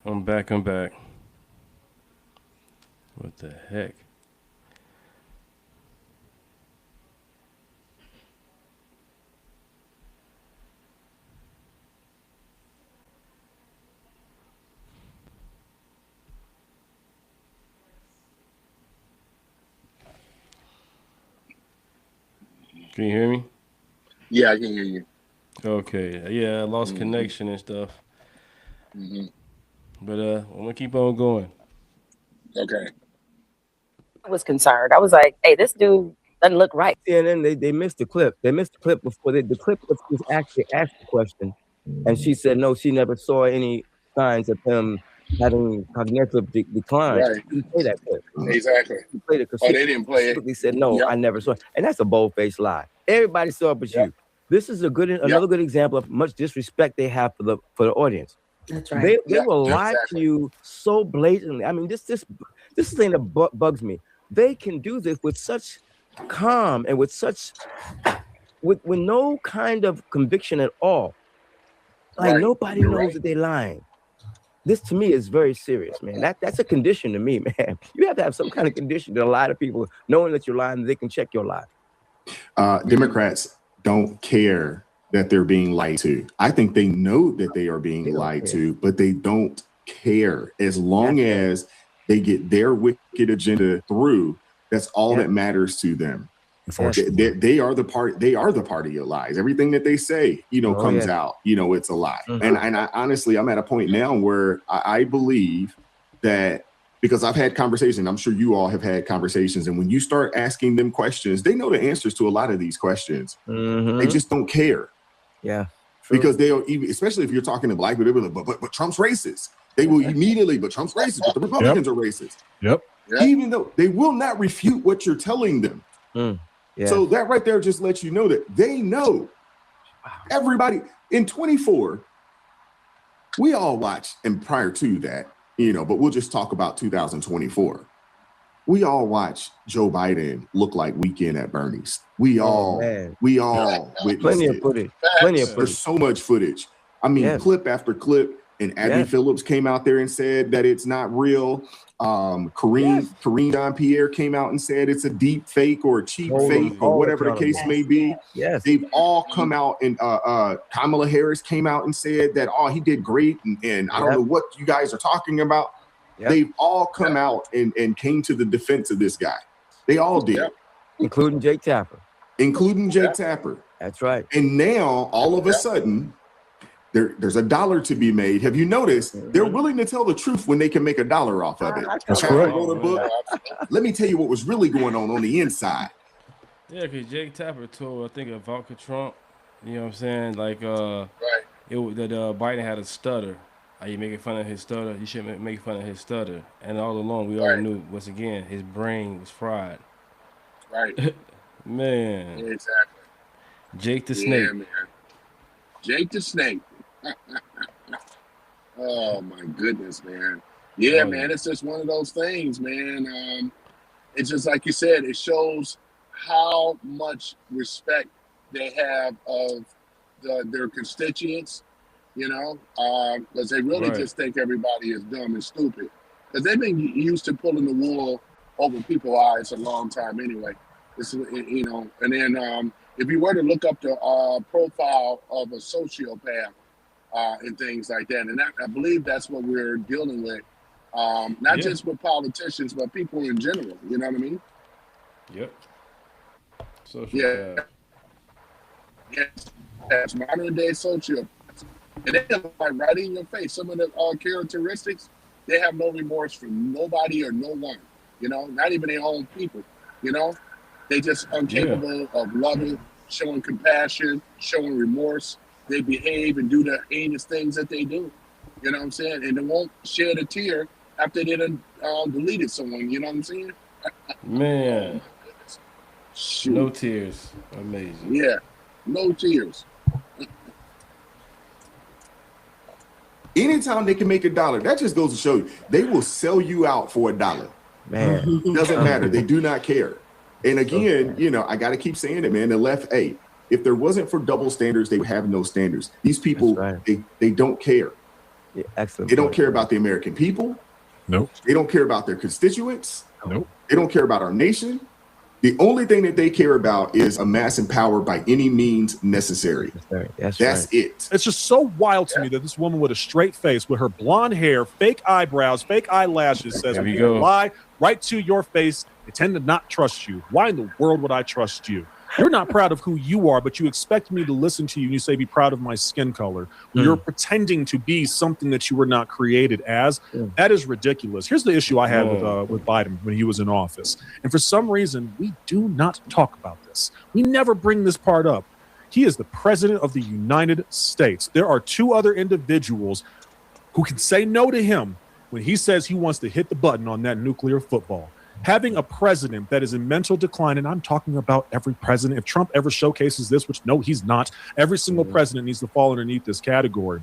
I'm back. I'm back. What the heck? Can you hear me? Yeah, I can hear you. Okay. Yeah, I lost connection and stuff. But I'm gonna keep on going. Okay. I was concerned. I was like, hey, this dude doesn't look right. CNN, they missed the clip. They missed the clip before the clip was actually asked the question, and she said no, she never saw any signs of him having cognitive decline. Right. She didn't play that clip. Exactly. She played it because Oh, she they didn't play it. specifically said no, I never saw it, and that's a bold-faced lie. Everybody saw it but you. This is another good example of much disrespect they have for the audience. That's right. They will lie to you so blatantly. I mean, this is the thing that bugs me. They can do this with such calm and with no kind of conviction at all. Like nobody knows that they're lying. This to me is very serious, man. That's a condition to me, man. You have to have some kind of condition to lie to people, knowing that you're lying, they can check your lie. Democrats don't care that they're being lied to. I think they know that they are being lied to, but they don't care. As long as they get their wicked agenda through, that's all that matters to them. They are the party of lies. Everything that they say, comes out, it's a lie. And I honestly, I'm at a point now where I believe that, because I've had conversations, I'm sure you all have had conversations, and when you start asking them questions, they know the answers to a lot of these questions. They just don't care. Yeah. Because they'll even, especially if you're talking to black people, but Trump's racist. They will immediately, but Trump's racist, but the Republicans are racist. Even though they will not refute what you're telling them. So that right there just lets you know that they know. Everybody in 24, we all watched, and prior to that, but we'll just talk about 2024. We all watched Joe Biden look like Weekend at Bernie's. We all witnessed plenty of footage. Plenty of footage. There's so much footage. I mean, clip after clip. And Abby Phillips came out there and said that it's not real. Karine Jean-Pierre came out and said it's a deep fake or a cheap fake or whatever the case may be. They've all come out, and Kamala Harris came out and said that, he did great, and I don't know what you guys are talking about. They've all come out and came to the defense of this guy. They all did. Including Jake Tapper. That's right. And And now, all of a sudden, there's $1 to be made. Have you noticed they're willing to tell the truth when they can make $1 off of it? That's correct. Let me tell you what was really going on the inside. Yeah, because Jake Tapper told, I think, Ivanka Trump, you know what I'm saying? Like, that Biden had a stutter. Are you making fun of his stutter? You shouldn't make fun of his stutter. And all along, we all knew, once again, his brain was fried. Right. Man. Yeah, exactly. Jake the Snake. Yeah, man. Jake the Snake. Oh, my goodness, man. Yeah, man, it's just one of those things, man. It's just like you said, it shows how much respect they have of their constituents, you know, because they really just think everybody is dumb and stupid. Because they've been used to pulling the wool over people's eyes a long time anyway. It's, you know, and then if you were to look up the profile of a sociopath and things like that, and I believe that's what we're dealing with, not just with politicians, but people in general, you know what I mean? Yep. Yeah. Yes, that's modern day sociopaths. And they have like right in your face. Some of the characteristics, they have no remorse for nobody or no one, you know, not even their own people, you know? They just incapable of loving, showing compassion, showing remorse. They behave and do the heinous things that they do. You know what I'm saying? And they won't shed a tear after they done deleted someone, you know what I'm saying? Man. Shoot. No tears. Amazing. Yeah, no tears. Anytime they can make $1, that just goes to show you they will sell you out for $1. Man, doesn't matter. They do not care. And again, you know, I got to keep saying it, man. The left, if there wasn't for double standards, they would have no standards. These people, they don't care. Yeah, excellent. They don't care about the American people. Nope. They don't care about their constituents. Nope. They don't care about our nation. The only thing that they care about is amassing power by any means necessary. That's it. It's just so wild to me that this woman with a straight face, with her blonde hair, fake eyebrows, fake eyelashes, says, There you "People go. lie right to your face. They tend to not trust you. Why in the world would I trust you? You're not proud of who you are, but you expect me to listen to you. And you say, be proud of my skin color. You're pretending to be something that you were not created as. That is ridiculous. Here's the issue I had with Biden when he was in office. And for some reason, we do not talk about this. We never bring this part up. He is the president of the United States. There are two other individuals who can say no to him when he says he wants to hit the button on that nuclear football. Having a president that is in mental decline, and I'm talking about every president. If Trump ever showcases this, which no, he's not, every single president needs to fall underneath this category.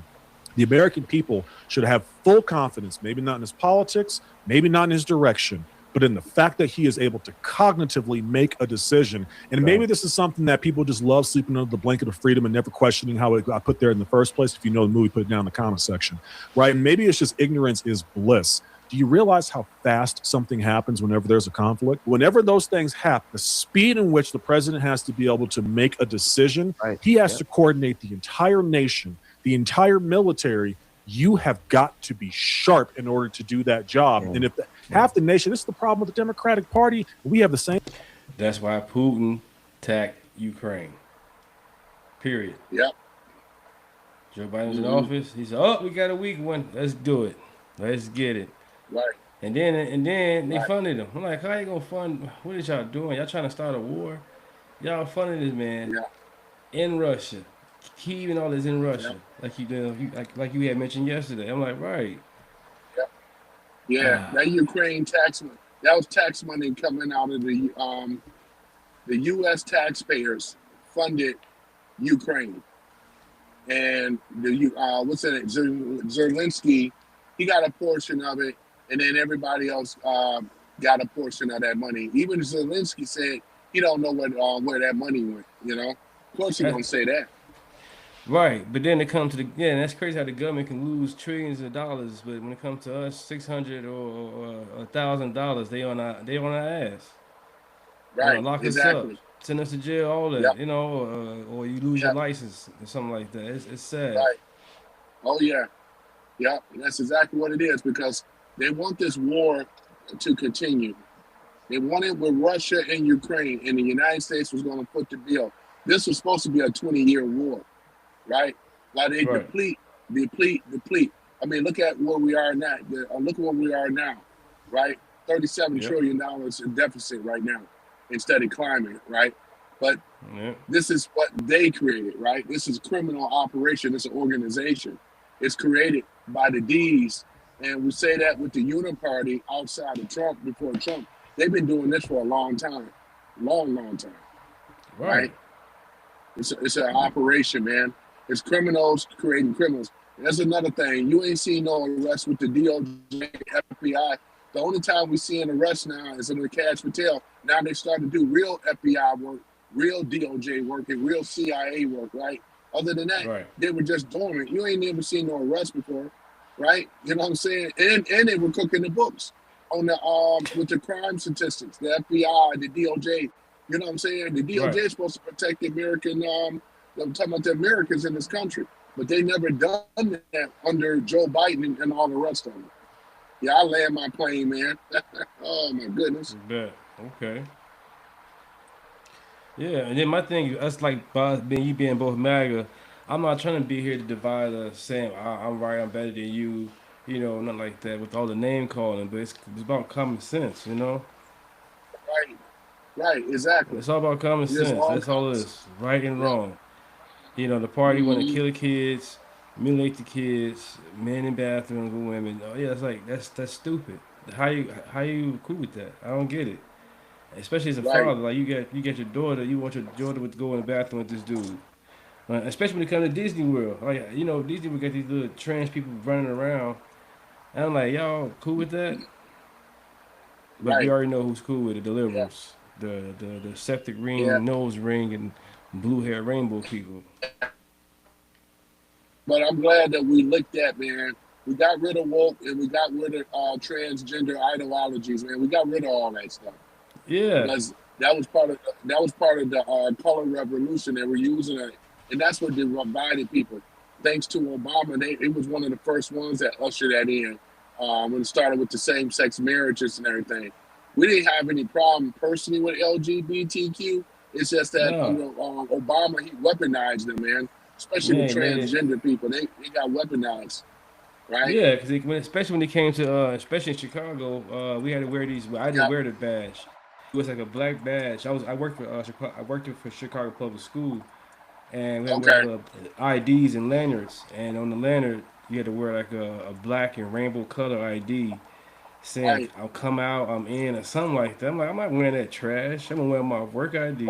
The American people should have full confidence, maybe not in his politics, maybe not in his direction, but in the fact that he is able to cognitively make a decision. And maybe this is something that people just love, sleeping under the blanket of freedom and never questioning how it got put there in the first place. If you know the movie, put it down in the comment section, right? And maybe it's just ignorance is bliss. Do you realize how fast something happens whenever there's a conflict? Whenever those things happen, the speed in which the president has to be able to make a decision, he has to coordinate the entire nation, the entire military. You have got to be sharp in order to do that job. And if half the nation, this is the problem with the Democratic Party, we have the same. That's why Putin attacked Ukraine. Period. Yep. Joe Biden's in office. He said, "Oh, we got a weak one. Let's do it. Let's get it." Right. And then they funded him. I'm like, how you gonna fund? What is y'all doing? Y'all trying to start a war? Y'all funding this man in Russia. Kyiv and all this in Russia, like you did, like you had mentioned yesterday. I'm like, right. Yep. Yeah, that Ukraine tax money, that was tax money coming out of the U.S. taxpayers funded Ukraine, and the what's in it? Zelensky. He got a portion of it, and then everybody else got a portion of that money. Even Zelensky said he don't know where that money went, you know? Of course he don't say that. Right, but then it comes to and that's crazy how the government can lose trillions of dollars, but when it comes to us, $600 or $1,000, they on our ass. Right, lock us up, send us to jail, all that, you know, or you lose your license or something like that. It's sad. Right. Oh yeah. Yeah, that's exactly what it is, because they want this war to continue. They want it with Russia and Ukraine, and the United States was going to put the bill. This was supposed to be a 20-year war, right? Like they deplete deplete. I mean, look at where we are now. Look at where we are now, right? $37 trillion in deficit right now instead of climbing, right? But this is what they created, right? This is criminal operation. It's an organization. It's created by the D's. And we say that with the Uniparty outside of Trump, before Trump. They've been doing this for a long time. Long time. Right? It's an operation, man. It's criminals creating criminals. And that's another thing. You ain't seen no arrest with the DOJ, FBI. The only time we see an arrest now is in the Cash Patel. Now they start to do real FBI work, real DOJ work, and real CIA work, right? Other than that, they were just dormant. You ain't never seen no arrest before, right? You know what I'm saying? And they were cooking the books on the with the crime statistics, the FBI, the DOJ. You know what I'm saying? The DOJ is supposed to protect the American. I'm talking about the Americans in this country, but they never done that under Joe Biden and all the rest of them. Yeah, I land my plane, man. Oh my goodness. Okay. Yeah, and then my thing, that's like you being both MAGA. I'm not trying to be here to divide us, saying I'm right, I'm better than you, you know, nothing like that with all the name calling. But it's about common sense, you know. Right, exactly. It's all about common sense. That's all it is, right and wrong. You know, the party want to kill the kids, mutilate the kids, men in bathrooms with women. Oh yeah, that's stupid. How you cool with that? I don't get it. Especially as a father, like you get your daughter, you want your daughter to go in the bathroom with this dude. Especially when it comes to Disney World. Like, you know, Disney World got these little trans people running around. And I'm like, y'all cool with that? But we already know who's cool with it, the liberals. The septic ring, nose ring, and blue hair rainbow people. But I'm glad that we looked at, man. We got rid of woke and we got rid of transgender ideologies, man. We got rid of all that stuff. Yeah. Because that was part of the color revolution. They were using it, and that's what divided people. Thanks to Obama, it was one of the first ones that ushered that in when it started with the same-sex marriages and everything. We didn't have any problem personally with LGBTQ. It's just that Obama, he weaponized them, man. Especially the transgender people, they got weaponized, right? Yeah, because especially when it came to especially in Chicago, we had to wear these. I didn't wear the badge. It was like a black badge. I worked for Chicago Public School, and we had to wear IDs and lanyards. And on the lanyard, you had to wear like a black and rainbow color ID, saying "I'll come out, I'm in" or something like that. I'm like, I'm not wearing that trash. I'm gonna wear my work ID.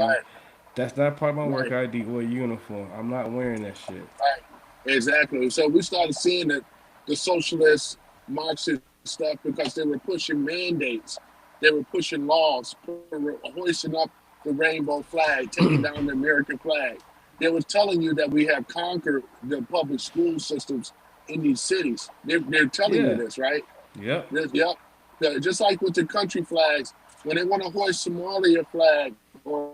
That's not part of my work ID or uniform. I'm not wearing that shit. Right. Exactly. So we started seeing the socialist Marxist stuff because they were pushing mandates. They were pushing laws, hoisting up the rainbow flag, taking down the American flag. They were telling you that we have conquered the public school systems in these cities. They're telling you this, right? Yep. Just like with the country flags, when they want to hoist Somalia flag or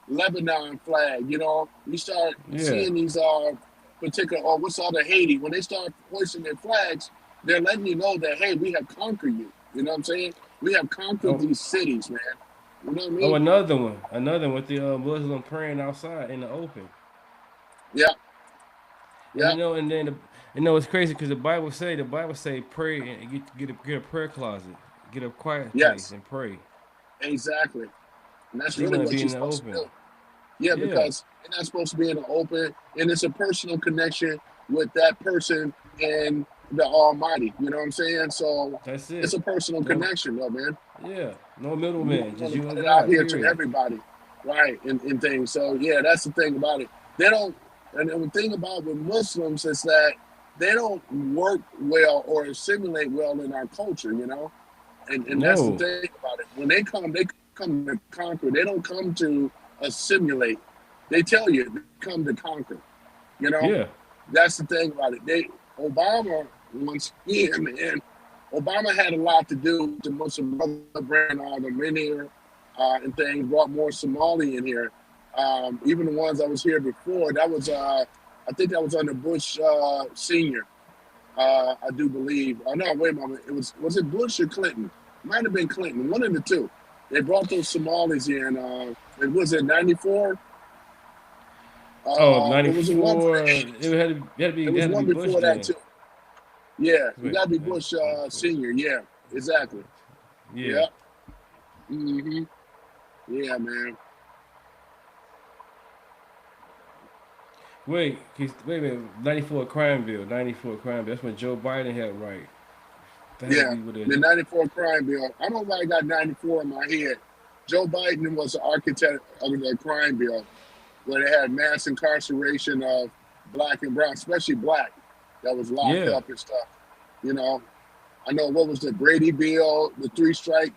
Lebanon flag, you know, you start seeing these particular, or what's all the Haiti, when they start hoisting their flags, they're letting you know that, hey, we have conquered you. You know what I'm saying? We have conquered these cities, man. You know what I mean? Oh, another one with the Muslim praying outside in the open. Yeah. You know, and then it's crazy because the Bible say pray and get a prayer closet, get a quiet place and pray. Exactly. And that's really what you're supposed to do. Yeah, because you're not supposed to be in the open, and it's a personal connection with that person and the Almighty. You know what I'm saying? So that's it. It's a personal connection, though, man. Yeah, no middleman. Just you and God. Out here to everybody, right? And things. So yeah, that's the thing about it. They don't. And the thing about with Muslims is that they don't work well or assimilate well in our culture. You know, and that's the thing about it. When they come to conquer. They don't come to assimilate. They tell you they come to conquer. You know, that's the thing about it. Obama once again, man. Obama had a lot to do with the Muslim brand all the men here and things. Brought more Somali in here. Even the ones that was here before. That was I think that was under Bush Senior. I do believe. Oh no, wait a moment. Was it Bush or Clinton? Might have been Clinton. One of the two. They brought those Somalis in. It was in '94. Oh, It was one for 94. the It 80s. had to be It was one Bush before that then. too. Yeah, you Wait, gotta be Bush senior. Yeah, exactly. yeah. Yeah. hmm Yeah, man. Wait a minute. 94 crime bill. 94 crime bill. That's when Joe Biden had right. That had to Yeah, be with the it. 94 crime bill. I don't know why I got 94 in my head. Joe Biden was the architect of the crime bill, where they had mass incarceration of black and brown, especially black, that was locked Yeah. up and stuff. You know, I know what was the Brady bill, the 3-strike,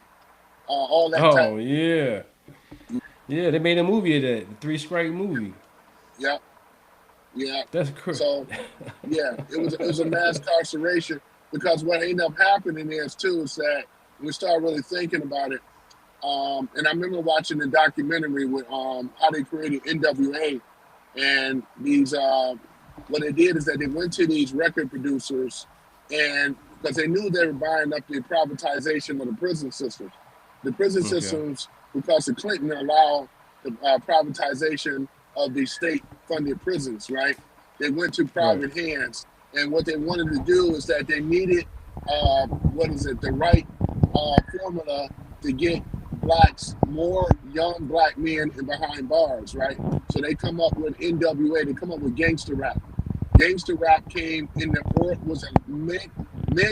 all that type. Oh yeah. Yeah, they made a movie of that. The 3 Strike movie. Yeah, yeah. That's crazy. So, yeah, it was a mass incarceration, because what ended up happening is too is that we start really thinking about it. And I remember watching the documentary with how they created NWA, and these what they did is that they went to these record producers, and because they knew they were buying up the privatization of the prison systems. The prison systems, because of Clinton, allowed the privatization of the state-funded prisons, right? They went to private hands, and what they wanted to do is that they needed, the right formula to get blacks, more young black men in behind bars, right? So they come up with NWA, they come up with gangster rap. Gangster rap came in was a mid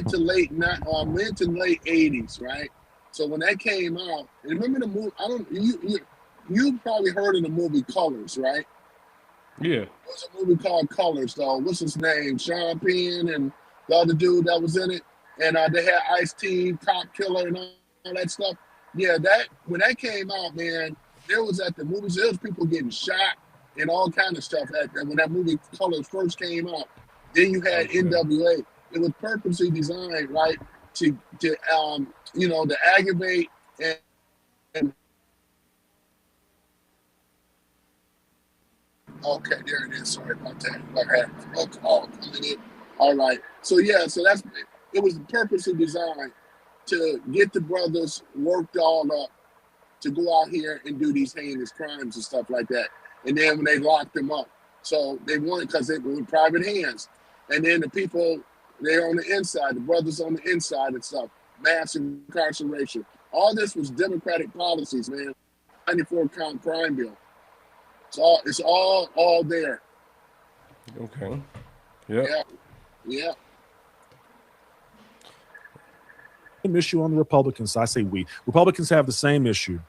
to late 80s, right? So when that came out, and remember the movie? You probably heard of the movie Colors, right? Yeah. It was a movie called Colors, though. What's his name? Sean Penn and the other dude that was in it, and they had Ice-T, Cop Killer, and all that stuff. Yeah, when that came out, man, there was at the movies, there was people getting shot and all kind of stuff when that movie Colors first came out. Then you had NWA. It was purposely designed, right, to aggravate and okay, there it is. Sorry about that. I had a call coming in. All right. So yeah, it was purposely designed to get the brothers worked all up to go out here and do these heinous crimes and stuff like that. And then when they locked them up, so they wanted, because they were in private hands. And then the people, they're on the inside, the brothers on the inside and stuff, mass incarceration. All this was Democratic policies, man. 94 count crime bill. It's all there. Okay. Yep. Yeah. Yeah. Same issue on the Republicans. I say we. Republicans have the same issue.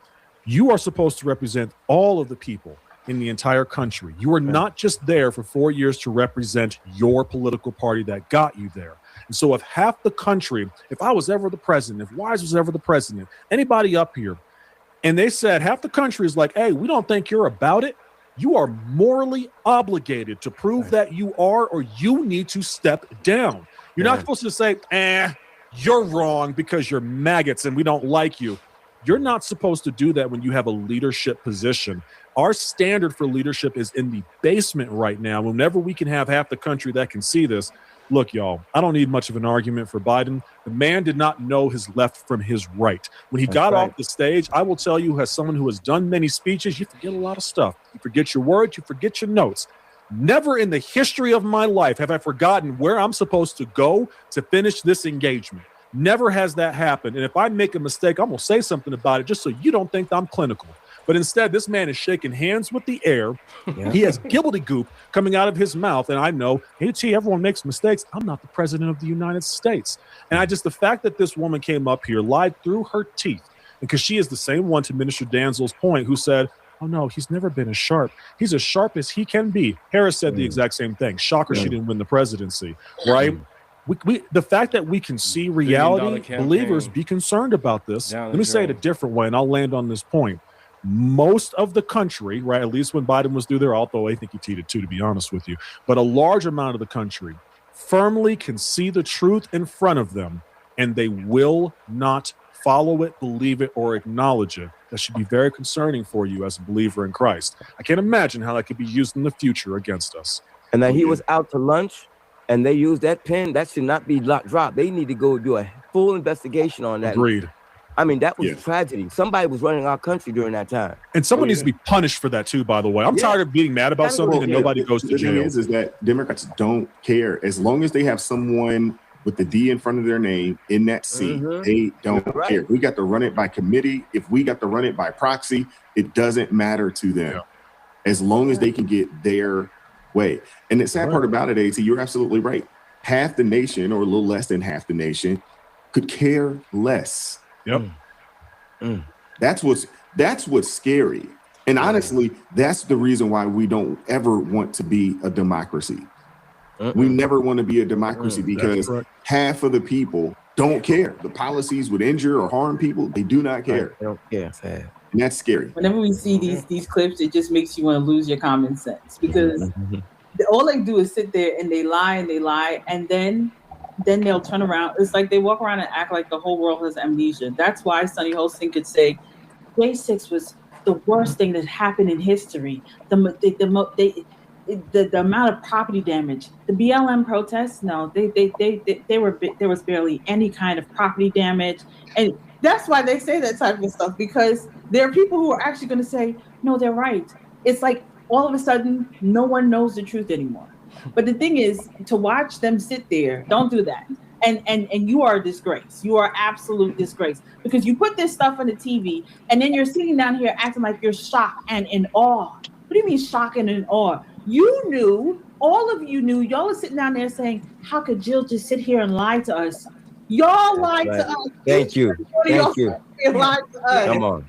You are supposed to represent all of the people in the entire country. You are not just there for 4 years to represent your political party that got you there. And so if half the country, if I was ever the president, if Wise was ever the president, anybody up here, and they said half the country is like, hey, we don't think you're about it, you are morally obligated to prove that you are, or you need to step down. You're not supposed to say, you're wrong because you're maggots and we don't like you. You're not supposed to do that when you have a leadership position. Our standard for leadership is in the basement right now. Whenever we can have half the country that can see this, look, y'all, I don't need much of an argument for Biden. The man did not know his left from his right. When he got off the stage, I will tell you, as someone who has done many speeches, you forget a lot of stuff. You forget your words, you forget your notes. Never in the history of my life have I forgotten where I'm supposed to go to finish this engagement. Never has that happened. And if I make a mistake, I'm going to say something about it just so you don't think I'm clinical. But instead, this man is shaking hands with the air. Yeah. He has gobbledygook coming out of his mouth. And I know, hey, T, everyone makes mistakes. I'm not the president of the United States. And the fact that this woman came up here, lied through her teeth, because she is the same one, to Minister Danzel's point, who said, oh, no, he's never been as sharp. He's as sharp as he can be. Harris said the exact same thing. Shocker, she didn't win the presidency, right? The fact that we can see reality, believers be concerned about this. Let me say it a different way, and I'll land on this point. Most of the country, right, at least when Biden was through there, although I think he cheated too, to be honest with you, but a large amount of the country firmly can see the truth in front of them, and they will not follow it, believe it, or acknowledge it. That should be very concerning for you as a believer in Christ. I can't imagine how that could be used in the future against us. And that he was out to lunch, and they used that pen. That should not be dropped. They need to go do a full investigation on that. Agreed. I mean, that was tragedy. Somebody was running our country during that time. And someone needs to be punished for that too, by the way. I'm tired of being mad about something and nobody goes to jail. The thing is that Democrats don't care. As long as they have someone with the D in front of their name in that seat, they don't care. We got to run it by committee. If we got to run it by proxy, it doesn't matter to them. As long as they can get their way. And the sad part about it, AT, you're absolutely right. Half the nation, or a little less than half the nation, could care less. That's what's scary. And honestly, that's the reason why we don't ever want to be a democracy. We never want to be a democracy because half of the people don't care. The policies would injure or harm people. They do not care. They don't care. And that's scary. Whenever we see these clips, it just makes you want to lose your common sense because all they do is sit there and they lie, and then they'll turn around. It's like they walk around and act like the whole world has amnesia. That's why Sonny Holston could say, J6 was the worst thing that happened in history. The amount of property damage. The BLM protests, no, there was barely any kind of property damage. And that's why they say that type of stuff, because there are people who are actually going to say, no, they're right. It's like all of a sudden, no one knows the truth anymore. But the thing is, to watch them sit there, don't do that. And you are a disgrace. You are absolute disgrace because you put this stuff on the TV and then you're sitting down here acting like you're shocked and in awe. What do you mean shocked and in awe? You knew, all of you knew, y'all are sitting down there saying, how could Jill just sit here and lie to us? Y'all lied to us. Thank you. Lied to us. Come on.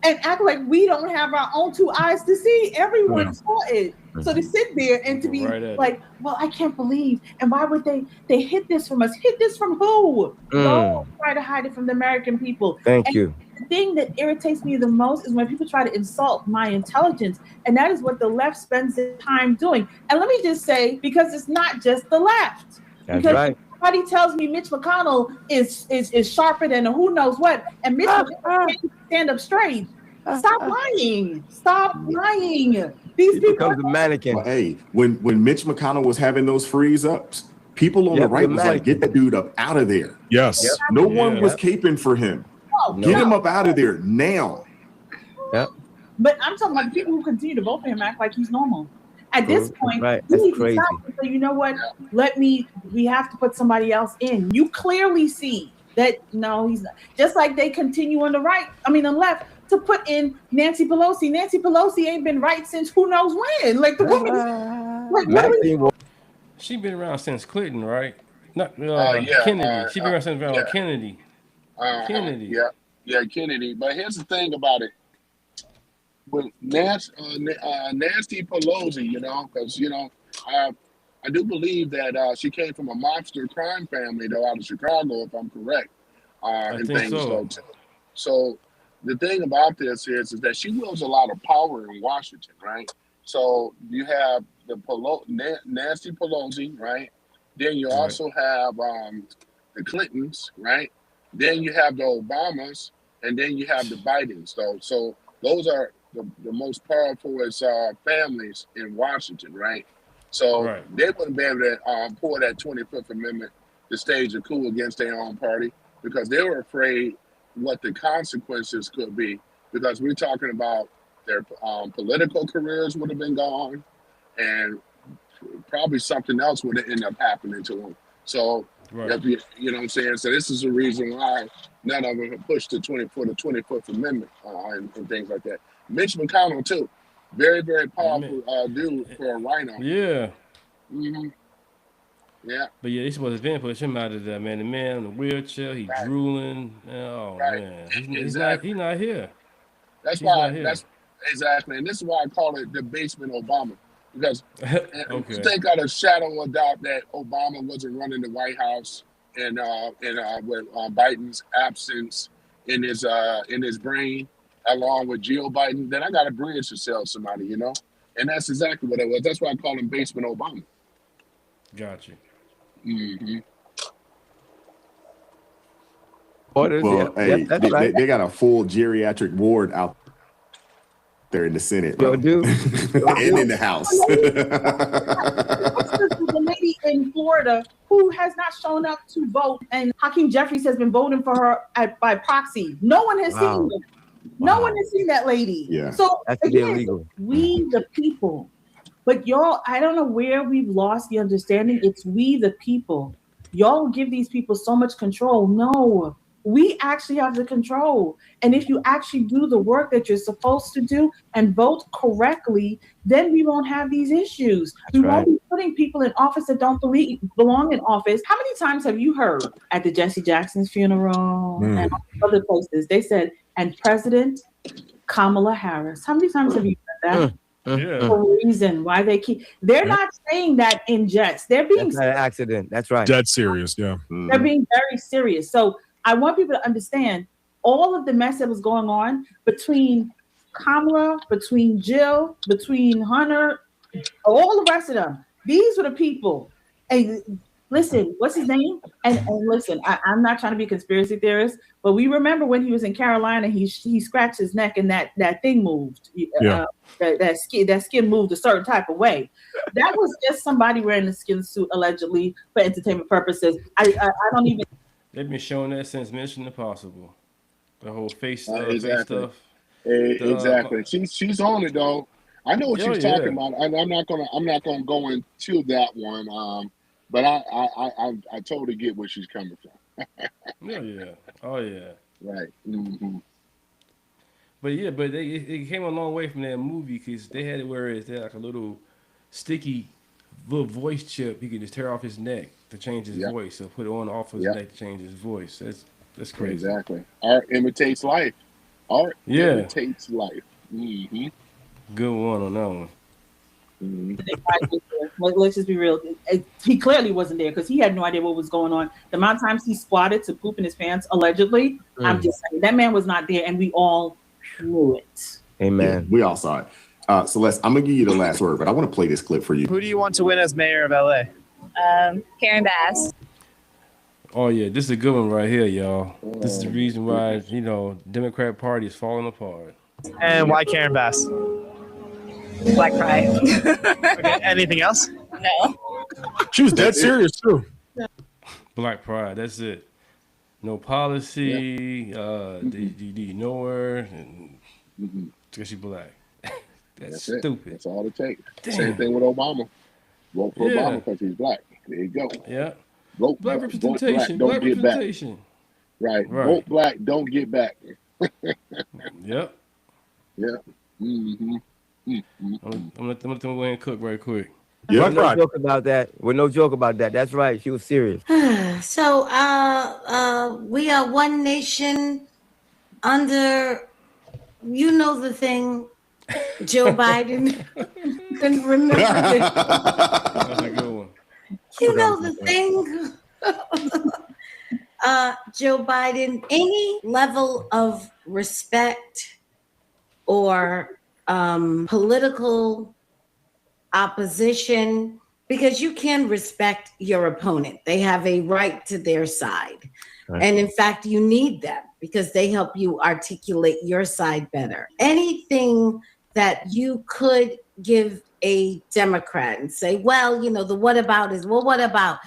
And act like we don't have our own two eyes to see. Everyone saw it. So to sit there and to be like, well, I can't believe. And why would they hid this from us? Hid this from who? Don't try to hide it from the American people. Thank you. The thing that irritates me the most is when people try to insult my intelligence. And that is what the left spends their time doing. And let me just say, because it's not just the left. That's because right. Somebody tells me Mitch McConnell is sharper than a who knows what, and Mitch McConnell can't stand up straight. Stop lying. Stop lying. These people becomes a mannequin. Well, hey, when Mitch McConnell was having those freeze ups, people on the right was like, get that dude up out of there. Yes. No one was caping for him. Get him up out of there now. Yep. But I'm talking about the people who continue to vote for him act like he's normal. At this point, right. you That's need to crazy. stop and say, you know what? We have to put somebody else in. You clearly see that no, he's not. Just like they continue on the left to put in Nancy Pelosi. Nancy Pelosi ain't been right since who knows when. Like the woman, she been around since Clinton, right? Not Yeah, Kennedy. She been around since Kennedy. Kennedy. Yeah, Kennedy. But here's the thing about it. With Nancy Pelosi, because I do believe that she came from a mobster crime family, though, out of Chicago, if I'm correct. I think so. So the thing about this is that she wields a lot of power in Washington, right? So you have the Nancy Pelosi, right? Then you also have the Clintons, right? Then you have the Obamas, and then you have the Bidens. So those are the most powerful families in Washington, right? So they wouldn't be able to pull that 25th Amendment to stage a coup against their own party because they were afraid what the consequences could be, because we're talking about their political careers would have been gone and probably something else would have ended up happening to them. So, if you know what I'm saying? So this is the reason why none of them have pushed the 25th Amendment and things like that. Mitch McConnell, too. Very, very powerful dude for a rhino. Yeah. Mm-hmm. Yeah. But yeah, they supposed to push him out of there, man. The man in the wheelchair, he's drooling. Oh man, he's not here. That's why. That's exactly, and this is why I call it the basement Obama, because you take out a shadow of doubt that Obama wasn't running the White House, and with Biden's absence in his brain, along with Jill Biden, then I got to bridge to sell somebody, and that's exactly what it was. That's why I call him basement Obama. Got you. Mm-hmm. Well, hey, they got a full geriatric ward out. They're in the Senate, Yo, bro. dude. And in the House. The lady in Florida who has not shown up to vote, and Hakeem Jeffries has been voting for her by proxy. No one has seen her. No one has seen that lady. Yeah. So That's again, illegal. we the people. But y'all, I don't know where we've lost the understanding. It's we the people. Y'all give these people so much control. No, we actually have the control. And if you actually do the work that you're supposed to do and vote correctly, then we won't have these issues. We won't be putting people in office that don't belong in office. How many times have you heard at the Jesse Jackson's funeral and other places, they said, and President Kamala Harris? How many times have you heard that? For a reason why they're not saying that in jest. They're being That's not an accident. That's right. Dead serious, yeah. They're being very serious. So I want people to understand all of the mess that was going on between Kamala, between Jill, between Hunter, all the rest of them. These were the people. And listen, what's his name? And listen, I'm not trying to be a conspiracy theorist, but we remember when he was in Carolina, he scratched his neck and that thing moved. That skin moved a certain type of way. That was just somebody wearing a skin suit allegedly for entertainment purposes. I don't even. They've been showing that since Mission Impossible. The whole face Exactly. face stuff. Exactly. She's on it though. I know what she's talking about. I'm not gonna go into that one. But I totally get where she's coming from. Yeah. Oh yeah. Right. Mm-hmm. But yeah, it came a long way from that movie because they had it where they had like a little sticky little voice chip. He could just tear off his neck to change his voice. So put it on off his neck to change his voice. That's crazy. Exactly. Art imitates life. Art imitates life. Mm-hmm. Good one on that one. Let's just be real. He clearly wasn't there because he had no idea what was going on. The amount of times he squatted to poop in his pants, allegedly, I'm just saying that man was not there, and we all knew it. Amen. Yeah, we all saw it. Celeste, I'm gonna give you the last word, but I want to play this clip for you. Who do you want to win as mayor of LA? Karen Bass. Oh yeah, this is a good one right here, y'all. This is the reason why the Democrat Party is falling apart. And why Karen Bass? Black pride. Okay, anything else? No. She was dead serious too. Black pride. That's it. No policy. Do you know her? And because she's black. That's stupid. That's all it takes. Damn. Same thing with Obama. Vote for Obama because he's black. There you go. Yeah. Vote black representation. Vote black, don't get representation. Back. Right. Vote black. Don't get back. Yep. Yeah. Mm-hmm. I'm gonna let them go ahead and cook right quick. Yeah, no joke about that. With no joke about that. That's right. She was serious. So we are one nation under, the thing, Joe Biden. Couldn't remember That's a good one. the thing. Joe Biden, any level of respect or political opposition, because you can respect your opponent. They have a right to their side. Right. And in fact, you need them because they help you articulate your side better. Anything that you could give a Democrat and say, well, the what about is, well, what about?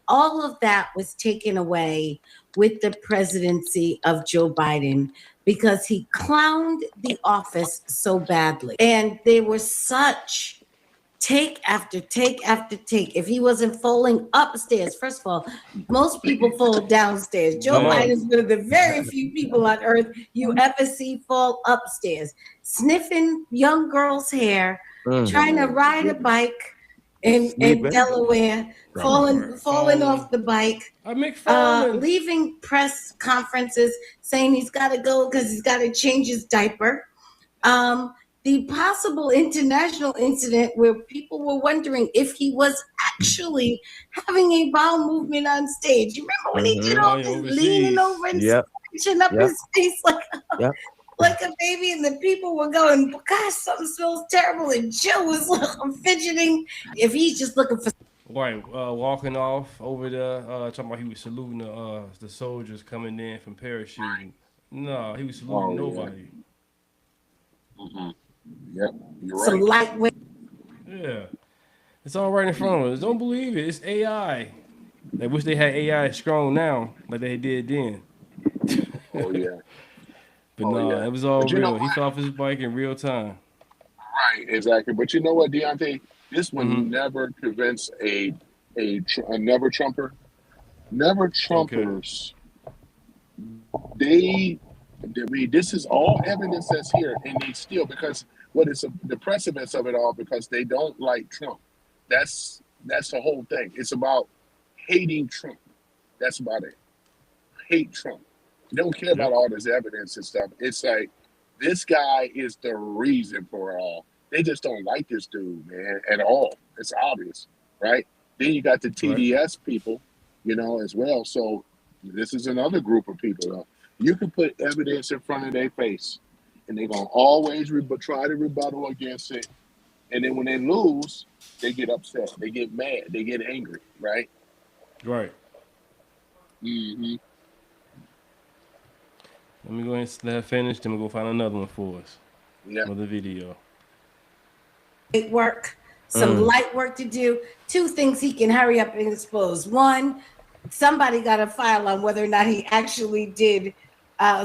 All of that was taken away with the presidency of Joe Biden because he clowned the office so badly. And there was such take after take after take. If he wasn't falling upstairs, first of all, most people fall downstairs. Joe Biden is one of the very few people on earth you ever see fall upstairs, sniffing young girls' hair, trying to ride a bike in Delaware, falling off the bike, leaving press conferences saying he's got to go because he's got to change his diaper. The possible international incident where people were wondering if he was actually having a bowel movement on stage. You remember when he did all this leaning over and scratching up his face like a baby, and the people were going, gosh, something smells terrible, and Joe was fidgeting. If he's just looking for walking off over there, talking about he was saluting the soldiers coming in from parachuting. No, he was saluting nobody. Yep, you're Some right. lightweight. Yeah. It's all right in front of us. Don't believe it. It's AI. They wish they had AI strong now, like they did then. Oh yeah. But Oh no, yeah. it was all But you know real. He what? fell off his bike in real time. Right, exactly. But you know what, Deontay? This one Mm-hmm. never prevents a never Trumper. Never Okay. Trumpers. I mean, this is all evidence that's here, and they still, because what is the precedence of it all? Because they don't like Trump. That's the whole thing. It's about hating Trump. That's about it. Hate Trump. They don't care about all this evidence and stuff. It's like this guy is the reason for it all. They just don't like this dude, man, at all. It's obvious, right? Then you got the TDS people, you know, as well. So this is another group of people. Though. You can put evidence in front of their face, and they're gonna always try to rebuttal against it. And then when they lose, they get upset, they get mad, they get angry, right? Right. Mm-hmm. Let me go ahead and let her finish, then we'll go find another one for us. Yeah. Another video. Work, some light work to do. Two things he can hurry up and expose. One, somebody got a file on whether or not he actually did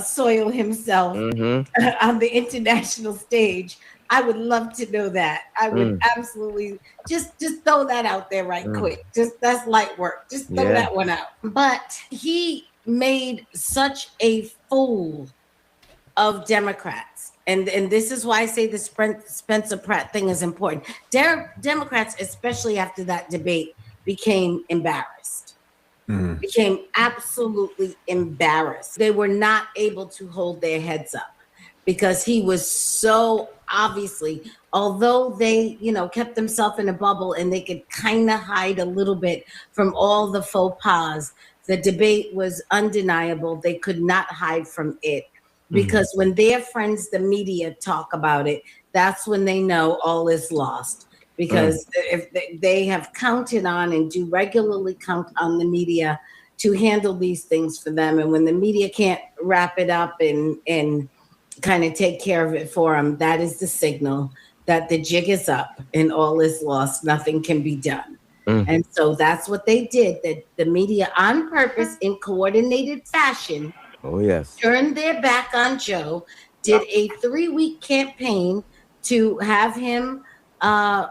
soil himself on the international stage. I would love to know that. I would absolutely just throw that out there right quick. Just that's light work. Just throw that one out. But he made such a fool of Democrats. And this is why I say the Spencer Pratt thing is important. Democrats, especially after that debate, became embarrassed. Became absolutely embarrassed. They were not able to hold their heads up because he was so obviously, although they, kept themselves in a bubble and they could kind of hide a little bit from all the faux pas, the debate was undeniable. They could not hide from it. Because when their friends, the media, talk about it, that's when they know all is lost. Because if they have counted on and do regularly count on the media to handle these things for them. And when the media can't wrap it up and kind of take care of it for them, that is the signal that the jig is up and all is lost. Nothing can be done. And so that's what they did. That the media on purpose in coordinated fashion turned their back on Joe, did a 3-week campaign to have him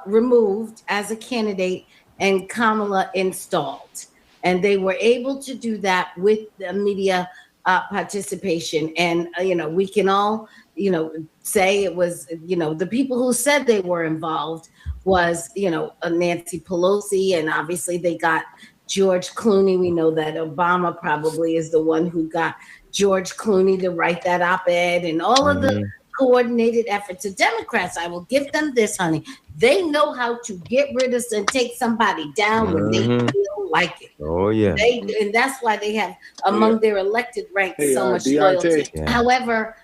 removed as a candidate and Kamala installed. And they were able to do that with the media participation. And, we can all, say it was, the people who said they were involved was, Nancy Pelosi. And obviously they got George Clooney. We know that Obama probably is the one who got George Clooney to write that op-ed and all of the coordinated efforts of Democrats. I will give them this, honey. They know how to get rid of and take somebody down when they feel like it. And that's why they have among their elected ranks so much loyalty. However,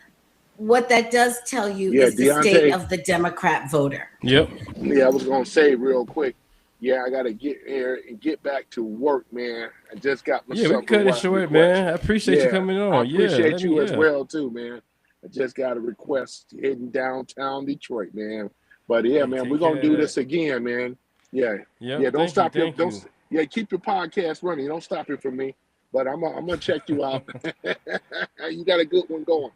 what that does tell you is the state of the Democrat voter. Yeah, I was gonna say real quick. Yeah, I gotta get here and get back to work, man. I just got myself. Yeah, we cut it short, man. I appreciate you coming on. I appreciate you as well too, man. I just got a request heading downtown Detroit, man. But yeah, man, we're gonna do this again, man. Yeah. Don't stop your keep your podcast running. Don't stop it for me. But I'm gonna check you out. You got a good one going.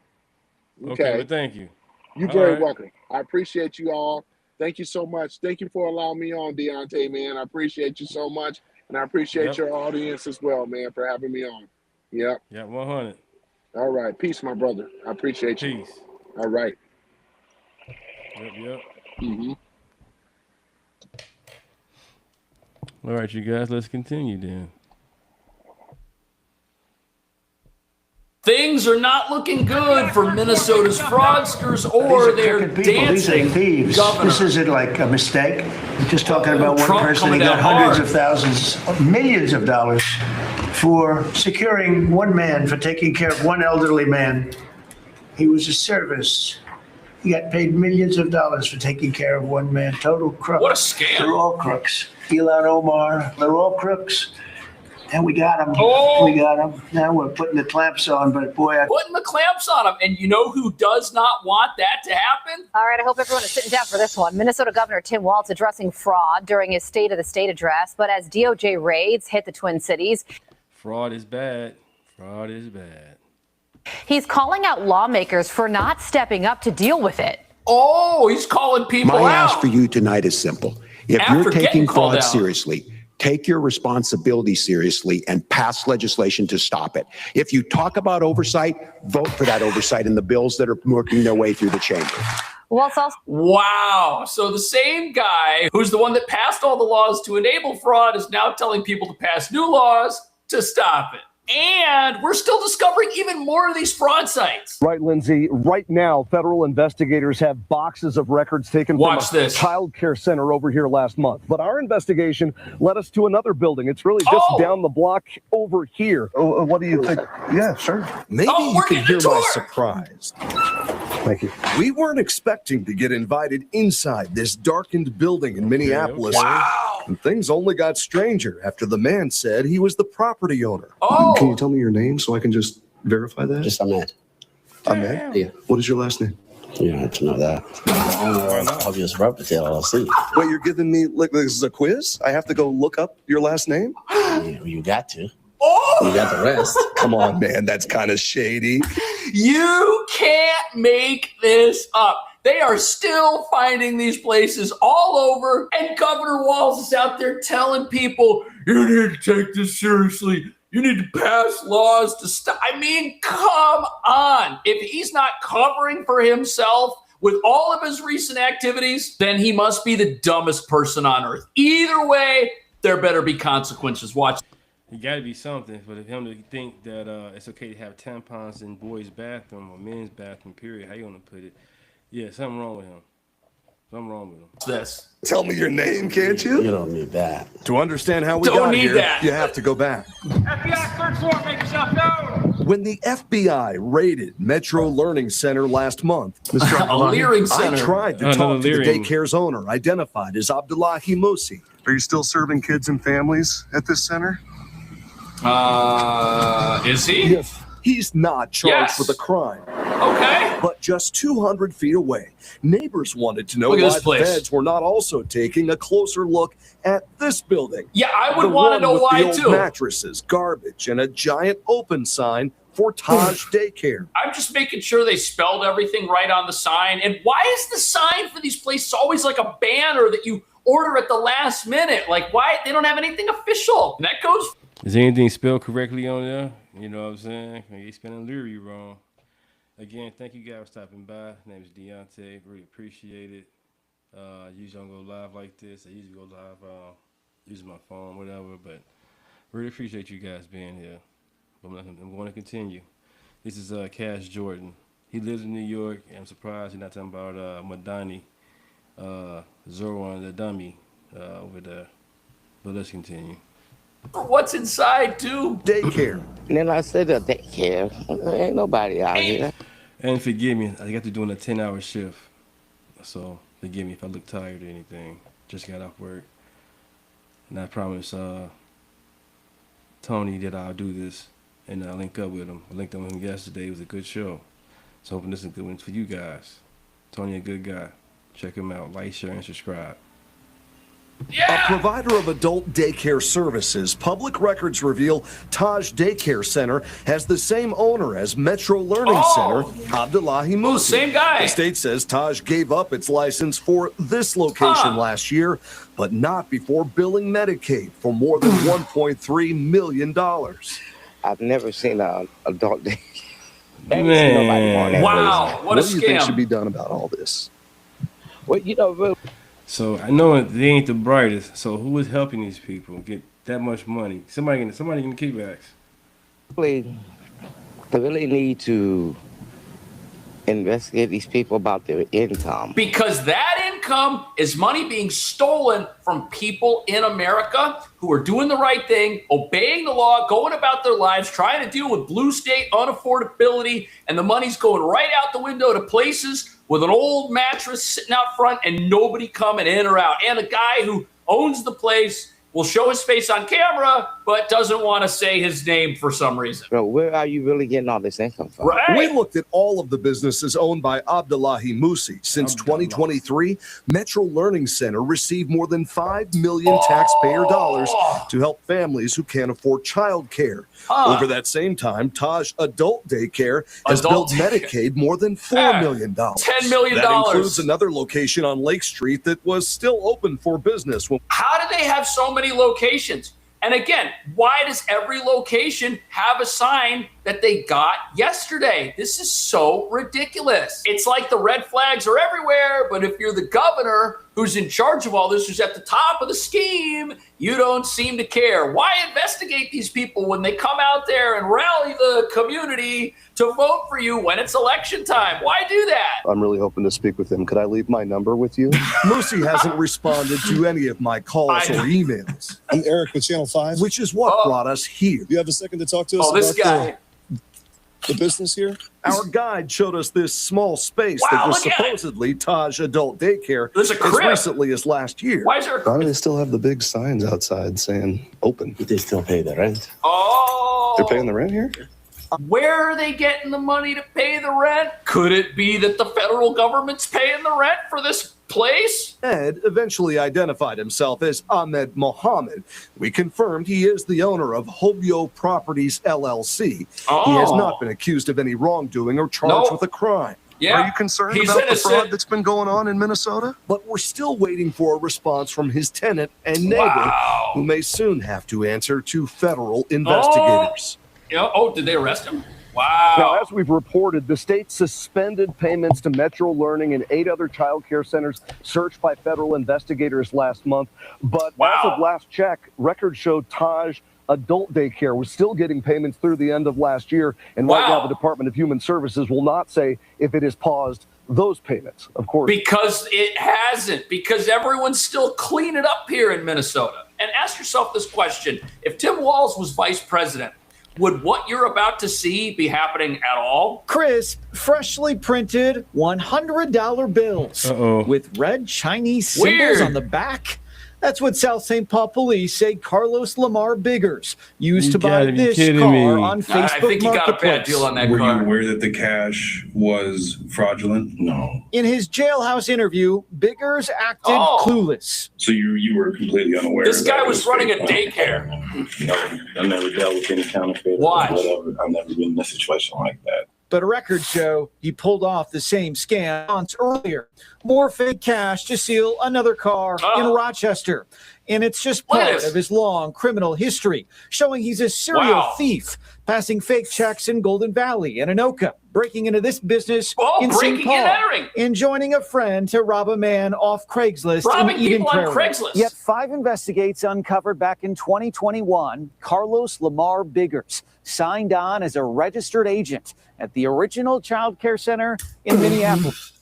Okay, well, thank you. You're very welcome. I appreciate you all. Thank you so much. Thank you for allowing me on, Deontay, man. I appreciate you so much. And I appreciate your audience as well, man, for having me on. Yeah, 100. All right. Peace, my brother. I appreciate you. Peace. All right. Yep. Mm-hmm. All right, you guys, let's continue then. Things are not looking good for Minnesota's fraudsters or their dancing thieves. governor. This isn't like a mistake. We're just talking about one Trump person. He coming got down hundreds hard. of thousands, millions of dollars for securing one man, for taking care of one elderly man. He was a service. He got paid millions of dollars for taking care of one man. Total crook. What a scam. They're all crooks. Elon Omar, they're all crooks. And we got him. Oh. We got him. Now we're putting the clamps on, but boy, Putting the clamps on him. And you know who does not want that to happen? All right, I hope everyone is sitting down for this one. Minnesota Governor Tim Walz addressing fraud during his State of the State address. But as DOJ raids hit the Twin Cities, fraud is bad. Fraud is bad. He's calling out lawmakers for not stepping up to deal with it. Oh, he's calling people My out. ask for you tonight is simple. If After you're taking getting called fraud out. seriously, take your responsibility seriously and pass legislation to stop it. If you talk about oversight, vote for that oversight in the bills that are working their way through the chamber. Walz also. Wow. So the same guy who's the one that passed all the laws to enable fraud is now telling people to pass new laws to stop it. And we're still discovering even more of these fraud sites. Right, Lindsay. Right now, federal investigators have boxes of records taken from a child care center over here last month. But our investigation led us to another building. It's really just down the block over here. What do you think? Yeah, sure. Maybe you can hear my surprise. Thank you. We weren't expecting to get invited inside this darkened building in Minneapolis. Wow. And things only got stranger after the man said he was the property owner. Oh. Can you tell me your name so I can just verify that? Just Ahmed. Ahmed? Yeah. What is your last name? You don't have to know that. Obvious property LLC. Wait, you're giving me, like, this is a quiz? I have to go look up your last name? You got to. Oh! You got the rest. Come on, man. That's kind of shady. You can't make this up. They are still finding these places all over, and Governor Walz is out there telling people, you need to take this seriously. You need to pass laws to stop. I mean, come on. If he's not covering for himself with all of his recent activities, then he must be the dumbest person on earth. Either way, there better be consequences. Watch. It got to be something for him to think that it's okay to have tampons in boys' bathroom or men's bathroom, period. How you want to put it? Yeah, something wrong with him. Something wrong with him. This. Tell me your name, can't you? You don't need that. To understand how we Don't got need here, that. you have to go back. FBI third floor, make yourself known. When the FBI raided Metro Learning Center last month, Mr. A Leering I Center. tried to talk to the daycare's owner, identified as Abdullahi Mosi. Are you still serving kids and families at this center? Is he? Yes. He's not charged Yes. with a crime. Okay. But just 200 feet away, neighbors wanted to know Look at why this the place. feds were not also taking a closer look at this building. Yeah, I would The want to one know with why the old too. mattresses, garbage, and a giant open sign for Taj Daycare. I'm just making sure they spelled everything right on the sign. And why is the sign for these places always like a banner that you order at the last minute? Like, why? They don't have anything official. And that goes. Is anything spelled correctly on there? You know what I'm saying? Maybe spelling Leary wrong. Again, thank you guys for stopping by. My name is Deontay. Really appreciate it. Usually I don't go live like this. I usually go live using my phone, whatever. But really appreciate you guys being here. I'm going to continue. This is Cash Jordan. He lives in New York. And I'm surprised he's not talking about Madani, Zorwan, the dummy over there. But let's continue. What's inside too? Daycare. And then I said that daycare. Ain't nobody out here. And forgive me, I got to doing a 10-hour shift. So forgive me if I look tired or anything. Just got off work. And I promise Tony that I'll do this and I'll link up with him. I linked up with him yesterday. It was a good show. So hoping this is a good one for you guys. Tony, a good guy. Check him out. Like, share, and subscribe. A provider of adult daycare services, public records reveal Taj Daycare Center has the same owner as Metro Learning Center, Abdullahi Mosi. Same guy. The state says Taj gave up its license for this location last year, but not before billing Medicaid for more than $1.3 million. I've never seen an adult daycare. Man. Wow, what a do you think scam. should be done about all this? Well, you know, So I know they ain't the brightest. So who is helping these people get that much money? Somebody getting kickbacks. they really need to investigate these people about their income. Because that income is money being stolen from people in America who are doing the right thing, obeying the law, going about their lives, trying to deal with blue state unaffordability, and the money's going right out the window to places with an old mattress sitting out front and nobody coming in or out. And a guy who owns the place will show his face on camera, but doesn't want to say his name for some reason. Bro, where are you really getting all this income from? Right. We looked at all of the businesses owned by Abdullahi Musi. Since 2023, Metro Learning Center received more than $5 million taxpayer dollars to help families who can't afford child care. Over that same time, Taj Adult Daycare has built Medicaid more than $4 million. $10 million. That includes another location on Lake Street that was still open for business. How do they have so many locations? And again, why does every location have a sign that they got yesterday? This is so ridiculous. It's like the red flags are everywhere, but if you're the governor who's in charge of all this, who's at the top of the scheme, you don't seem to care. Why investigate these people when they come out there and rally the community to vote for you when it's election time? Why do that? I'm really hoping to speak with him. Could I leave my number with you? Musi hasn't responded to any of my calls or emails. I'm Eric with Channel 5. Which is what brought us here. You have a second to talk to us Oh, this about guy. the business here? Our guide showed us this small space Wow, that was look at it. supposedly Taj Adult Daycare There's a as crib. recently as last year. Why is there a Why do they still have the big signs outside saying open? They still pay the rent. Oh. They're paying the rent here? Where are they getting the money to pay the rent? Could it be that the federal government's paying the rent for this place? Ed eventually identified himself as Ahmed Mohammed. We confirmed he is the owner of Hobyo Properties LLC. He has not been accused of any wrongdoing or charged with a crime. Yeah. Are you concerned He's about the innocent. fraud that's been going on in Minnesota? But we're still waiting for a response from his tenant and neighbor, who may soon have to answer to federal investigators. Did they arrest him? Wow. Now, as we've reported, the state suspended payments to Metro Learning and 8 other child care centers searched by federal investigators last month. But as of last check, records showed Taj Adult Daycare was still getting payments through the end of last year. And right now, the Department of Human Services will not say if it has paused those payments, of course. Because it hasn't. Because everyone's still cleaning up here in Minnesota. And ask yourself this question. If Tim Walz was vice president, would what you're about to see be happening at all? Crisp, freshly printed $100 bills with red Chinese symbols Weird. on the back. That's what South St. Paul police say Carlos Lamar Biggers used to buy this car on Facebook I think he got a bad Marketplace. deal on that Were car. you aware that the cash was fraudulent? No. In his jailhouse interview, Biggers acted clueless. So you were completely unaware. This that guy it was running a fake. daycare. No, I never dealt with any counterfeit. Why? Whatever. I've never been in a situation like that. But records show he pulled off the same scam months earlier. More fake cash to seal another car in Rochester. And it's just part of his long criminal history, showing he's a serial thief, passing fake checks in Golden Valley and Anoka, breaking into this business in St. breaking Paul, and entering. and joining a friend to rob a man off Craigslist Robbing in Eden people on Prairie. Craigslist. Yet 5 investigates uncovered back in 2021 Carlos Lamar Biggers signed on as a registered agent at the original child care center in Minneapolis.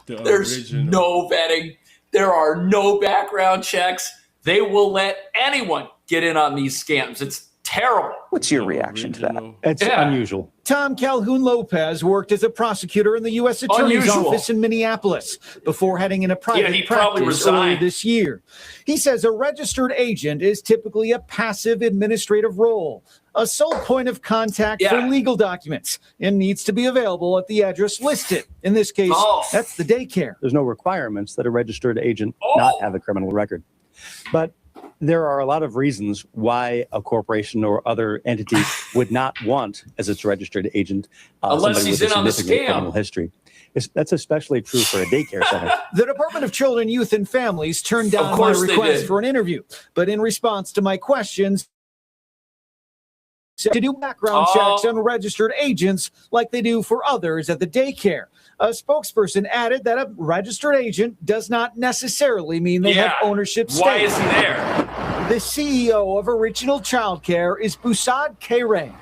There's no vetting. There are no background checks. They will let anyone get in on these scams. It's terrible. What's your reaction to that? It's unusual. Tom Calhoun Lopez worked as a prosecutor in the U.S. Attorney's Unusual. Office in Minneapolis before heading into private he probably practice earlier resigned. this year. He says a registered agent is typically a passive administrative role, a sole point of contact for legal documents, and needs to be available at the address listed. In this case, that's the daycare. There's no requirements that a registered agent not have a criminal record. But there are a lot of reasons why a corporation or other entity would not want, as its registered agent, Unless somebody he's with a in on the significant scam. criminal history. That's especially true for a daycare center. The Department of Children, Youth, and Families turned down my course they request did. for an interview. But in response to my questions, to do background checks on registered agents like they do for others at the daycare. A spokesperson added that a registered agent does not necessarily mean they have ownership stake. Why is he there? The CEO of Original Childcare is Busad Kere.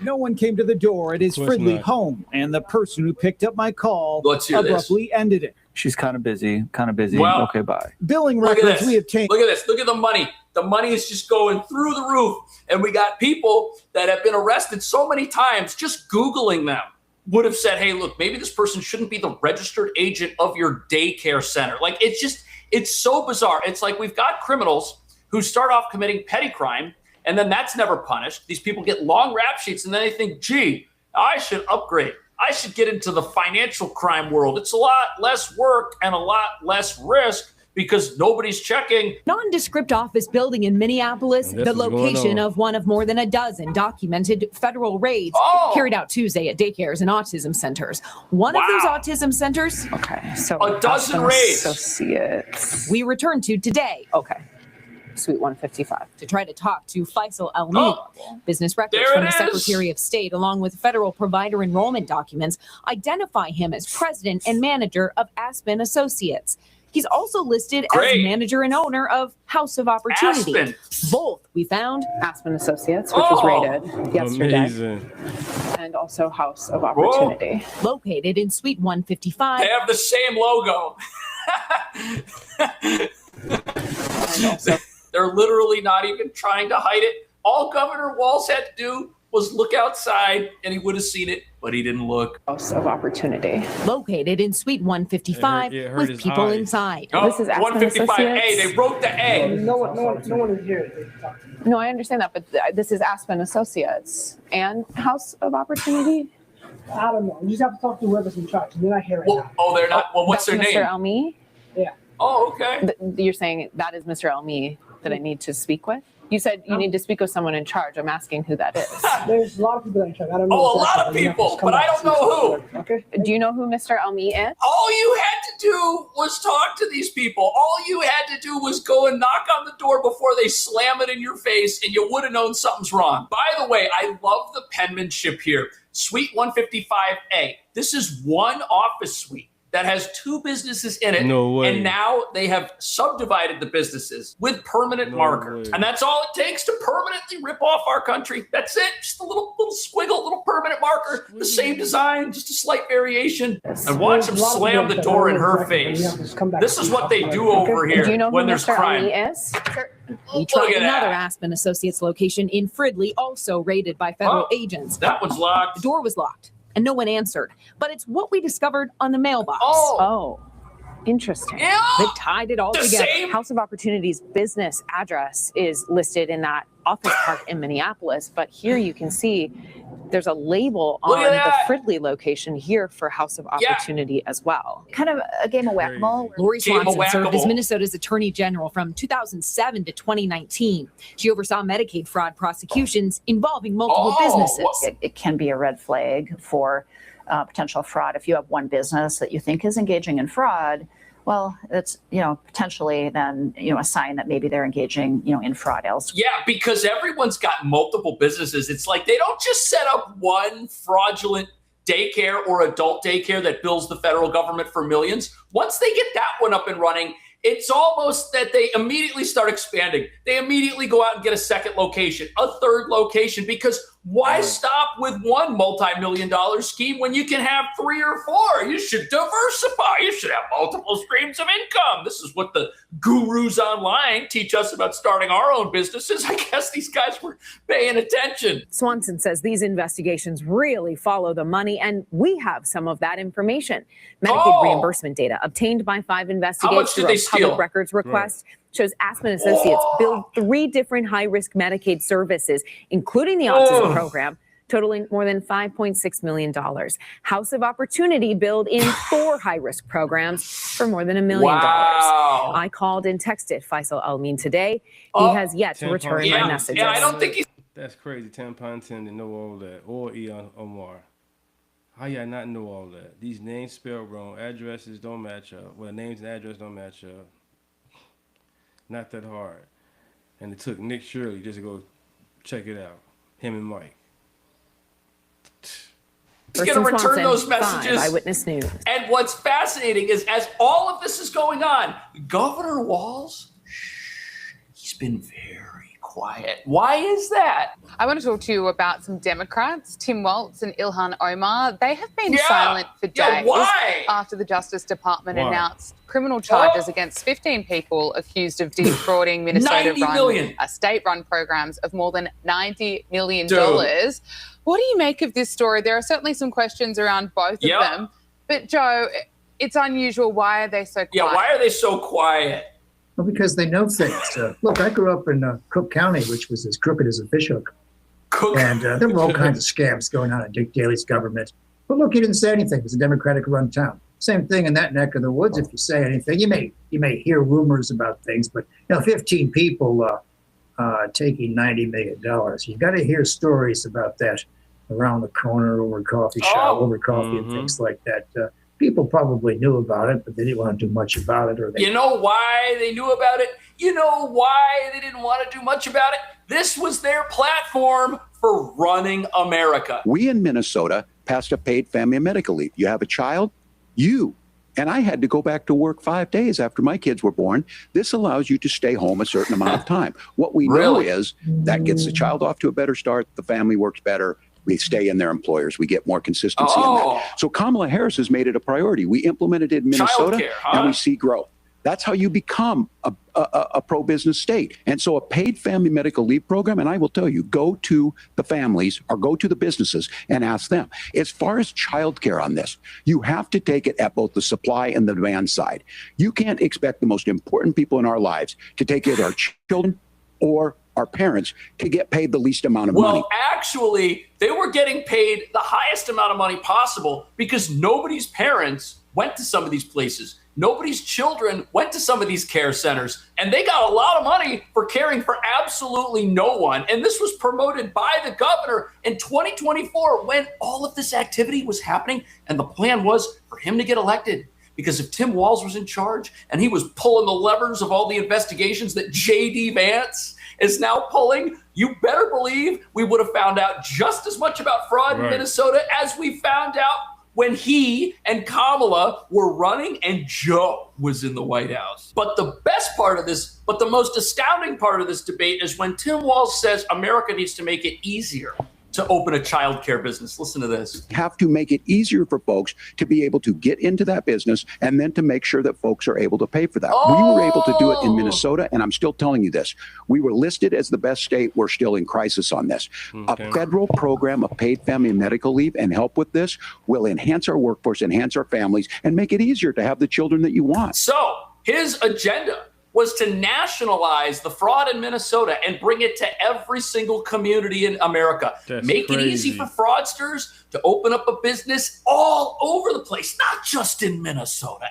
No one came to the door at his Of course Fridley not. home, and the person who picked up my call Let's hear this. abruptly ended it. She's kind of busy. Well, Okay, bye. Billing Look at records this. we obtained. Look at this. Look at the money. The money is just going through the roof. And we got people that have been arrested so many times, just Googling them would have said, hey, look, maybe this person shouldn't be the registered agent of your daycare center. Like, it's so bizarre. It's like we've got criminals who start off committing petty crime, and then that's never punished. These people get long rap sheets, and then they think, gee, I should upgrade. I should get into the financial crime world. It's a lot less work and a lot less risk because nobody's checking. Nondescript office building in Minneapolis, the location of one of more than a dozen documented federal raids carried out Tuesday at daycares and autism centers. One of those autism centers, so a dozen raids. Associates. We returned to today. Suite 155. To try to talk to Faisal Al-Min. Business records There from it the is. Secretary of State, along with federal provider enrollment documents, identify him as president and manager of Aspen Associates. He's also listed as manager and owner of House of Opportunity. Aspen. Both we found Aspen Associates, which was raided yesterday. Amazing. And also House of Opportunity. Located in Suite 155. They have the same logo. They're literally not even trying to hide it. All Governor Walz had to do was look outside and he would have seen it, but he didn't look. House of Opportunity. Located in Suite 155 It hurt with his people eyes. inside. This is Aspen 155A. They wrote the A. No one is here. No, I understand that, but this is Aspen Associates and House of Opportunity. I don't know. You just have to talk to whoever's in charge. They're not here right now. Oh, they're not. Well, what's their That's name? Mr. Elmi? Yeah. Oh, okay. You're saying that is Mr. Elmi that I need to speak with? You said you need to speak with someone in charge. I'm asking who that is. There's a lot of people in charge. I don't know. Oh, a lot of people, but I don't know who. Okay. Do you know who Mr. Elmi is? All you had to do was talk to these people. All you had to do was go and knock on the door before they slam it in your face, and you would have known something's wrong. By the way, I love the penmanship here. Suite 155A. This is one office suite that has two businesses in it. No way. And now they have subdivided the businesses with permanent markers. way. And that's all it takes to permanently rip off our country. That's it. Just a little squiggle, little permanent marker. The same design, just a slight variation. And watch them slam the door in her face. This is what they do over here Do you know when who there's Mr. crime. Elmi is? We Look tried at another that. Aspen Associates location in Fridley, also raided by federal agents. That one's locked. The door was locked and no one answered. But it's what we discovered on the mailbox. Oh, interesting. Yeah. That tied it all The together. same. House of Opportunity's business address is listed in that office park in Minneapolis, but here you can see there's a label Look on at the that. Fridley location here for House of Opportunity as well. Kind of a game of whack-a-mole. Lori Game of Swanson served as whack-a-mole. Minnesota's Attorney General from 2007 to 2019. She oversaw Medicaid fraud prosecutions involving multiple businesses. It can be a red flag for potential fraud. If you have one business that you think is engaging in fraud, well, it's, potentially then, a sign that maybe they're engaging, in fraud elsewhere. Yeah, because everyone's got multiple businesses. It's like they don't just set up one fraudulent daycare or adult daycare that bills the federal government for millions. Once they get that one up and running, it's almost that they immediately start expanding. They immediately go out and get a second location, a third location, because why stop with one multi-million-dollar scheme when you can have 3 or 4? You should diversify. You should have multiple streams of income. This is what the gurus online teach us about starting our own businesses. I guess these guys were paying attention. Swanson says these investigations really follow the money, and we have some of that information. Medicaid reimbursement data obtained by 5 investigators did through they a steal? public records request shows Aspen Associates billed 3 different high-risk Medicaid services, including the autism program, totaling more than $5.6 million. House of Opportunity billed in 4 high-risk programs for more than $1 million. Wow. I called and texted Faisal Al-Min today. He has yet to return my messages. Yeah, I don't think he's... That's crazy. Tampon Tim to know all that. Or Eon Omar. How y'all not know all that? These names spelled wrong. Addresses don't match up. Well, names and address don't match up. Not that hard. And it took Nick Shirley just to go check it out. Him and Mike. He's going to return those messages. Eyewitness News. And what's fascinating is as all of this is going on, Governor Walz, he's been very quiet. Why is that? I want to talk to you about some Democrats, Tim Walz and Ilhan Omar. They have been silent for days why? after the Justice Department Why? announced criminal charges against 15 people accused of defrauding state-run programs of more than $90 million. Dude. What do you make of this story? There are certainly some questions around both of them. But Joe, it's unusual. Why are they so quiet? Yeah, why are they so quiet? Well, because they know things. Look, I grew up in Cook County, which was as crooked as a fishhook. And there were all kinds of scams going on in Dick Daley's government. But look, he didn't say anything. It was a Democratic-run town. Same thing in that neck of the woods. If you say anything, you may hear rumors about things, but 15 people taking $90 million. You got to hear stories about that around the corner, over coffee shop, over coffee, and things like that. People probably knew about it, but they didn't want to do much about it. You know why they knew about it? You know why they didn't want to do much about it? This was their platform for running America. We in Minnesota passed a paid family medical leave. You have a child, and I had to go back to work 5 days after my kids were born. This allows you to stay home a certain amount of time. What we know is that gets the child off to a better start. The family works better. We stay in their employers. We get more consistency in that. So Kamala Harris has made it a priority. We implemented it in Minnesota, and we see growth. That's how you become a pro-business state. And so a paid family medical leave program, and I will tell you, go to the families or go to the businesses and ask them. As far as childcare on this, you have to take it at both the supply and the demand side. You can't expect the most important people in our lives to take care of our children or our parents to get paid the least amount of money. Well, actually, they were getting paid the highest amount of money possible because nobody's parents went to some of these places. Nobody's children went to some of these care centers, and they got a lot of money for caring for absolutely no one. And this was promoted by the governor in 2024 when all of this activity was happening. And the plan was for him to get elected. Because if Tim Walz was in charge and he was pulling the levers of all the investigations that J.D. Vance is now pulling, you better believe we would have found out just as much about fraud in Minnesota as we found out when he and Kamala were running and Joe was in the White House. But the best part of this, but the most astounding part of this debate is when Tim Walz says America needs to make it easier to open a child care business. Listen to this. Have to make it easier for folks to be able to get into that business and then to make sure that folks are able to pay for that. We were able to do it in Minnesota, and I'm still telling you this. We were listed as the best state. We're still in crisis on this. A federal program of paid family and medical leave and help with this will enhance our workforce, enhance our families, and make it easier to have the children that you want. So his agenda was to nationalize the fraud in Minnesota and bring it to every single community in America. Make it easy for fraudsters to open up a business all over the place, not just in Minnesota,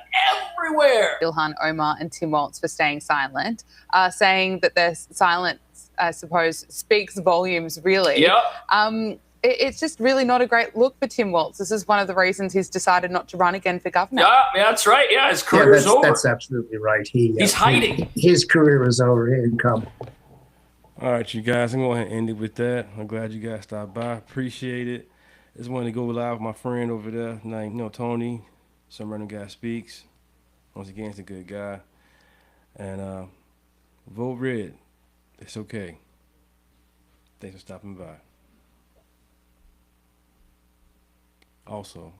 everywhere. Ilhan Omar and Tim Walz for staying silent, saying that their silence, I suppose, speaks volumes, really. Yep. It's just really not a great look for Tim Walz. This is one of the reasons he's decided not to run again for governor. Yeah, that's right. Yeah, his career's over. That's absolutely right. He's hiding. His career is over. He didn't come. All right, you guys, I'm going to end it with that. I'm glad you guys stopped by. Appreciate it. Just wanted to go live with my friend over there named, Tony. Some random guy speaks. Once again, he's a good guy. And vote red. It's okay. Thanks for stopping by. Also,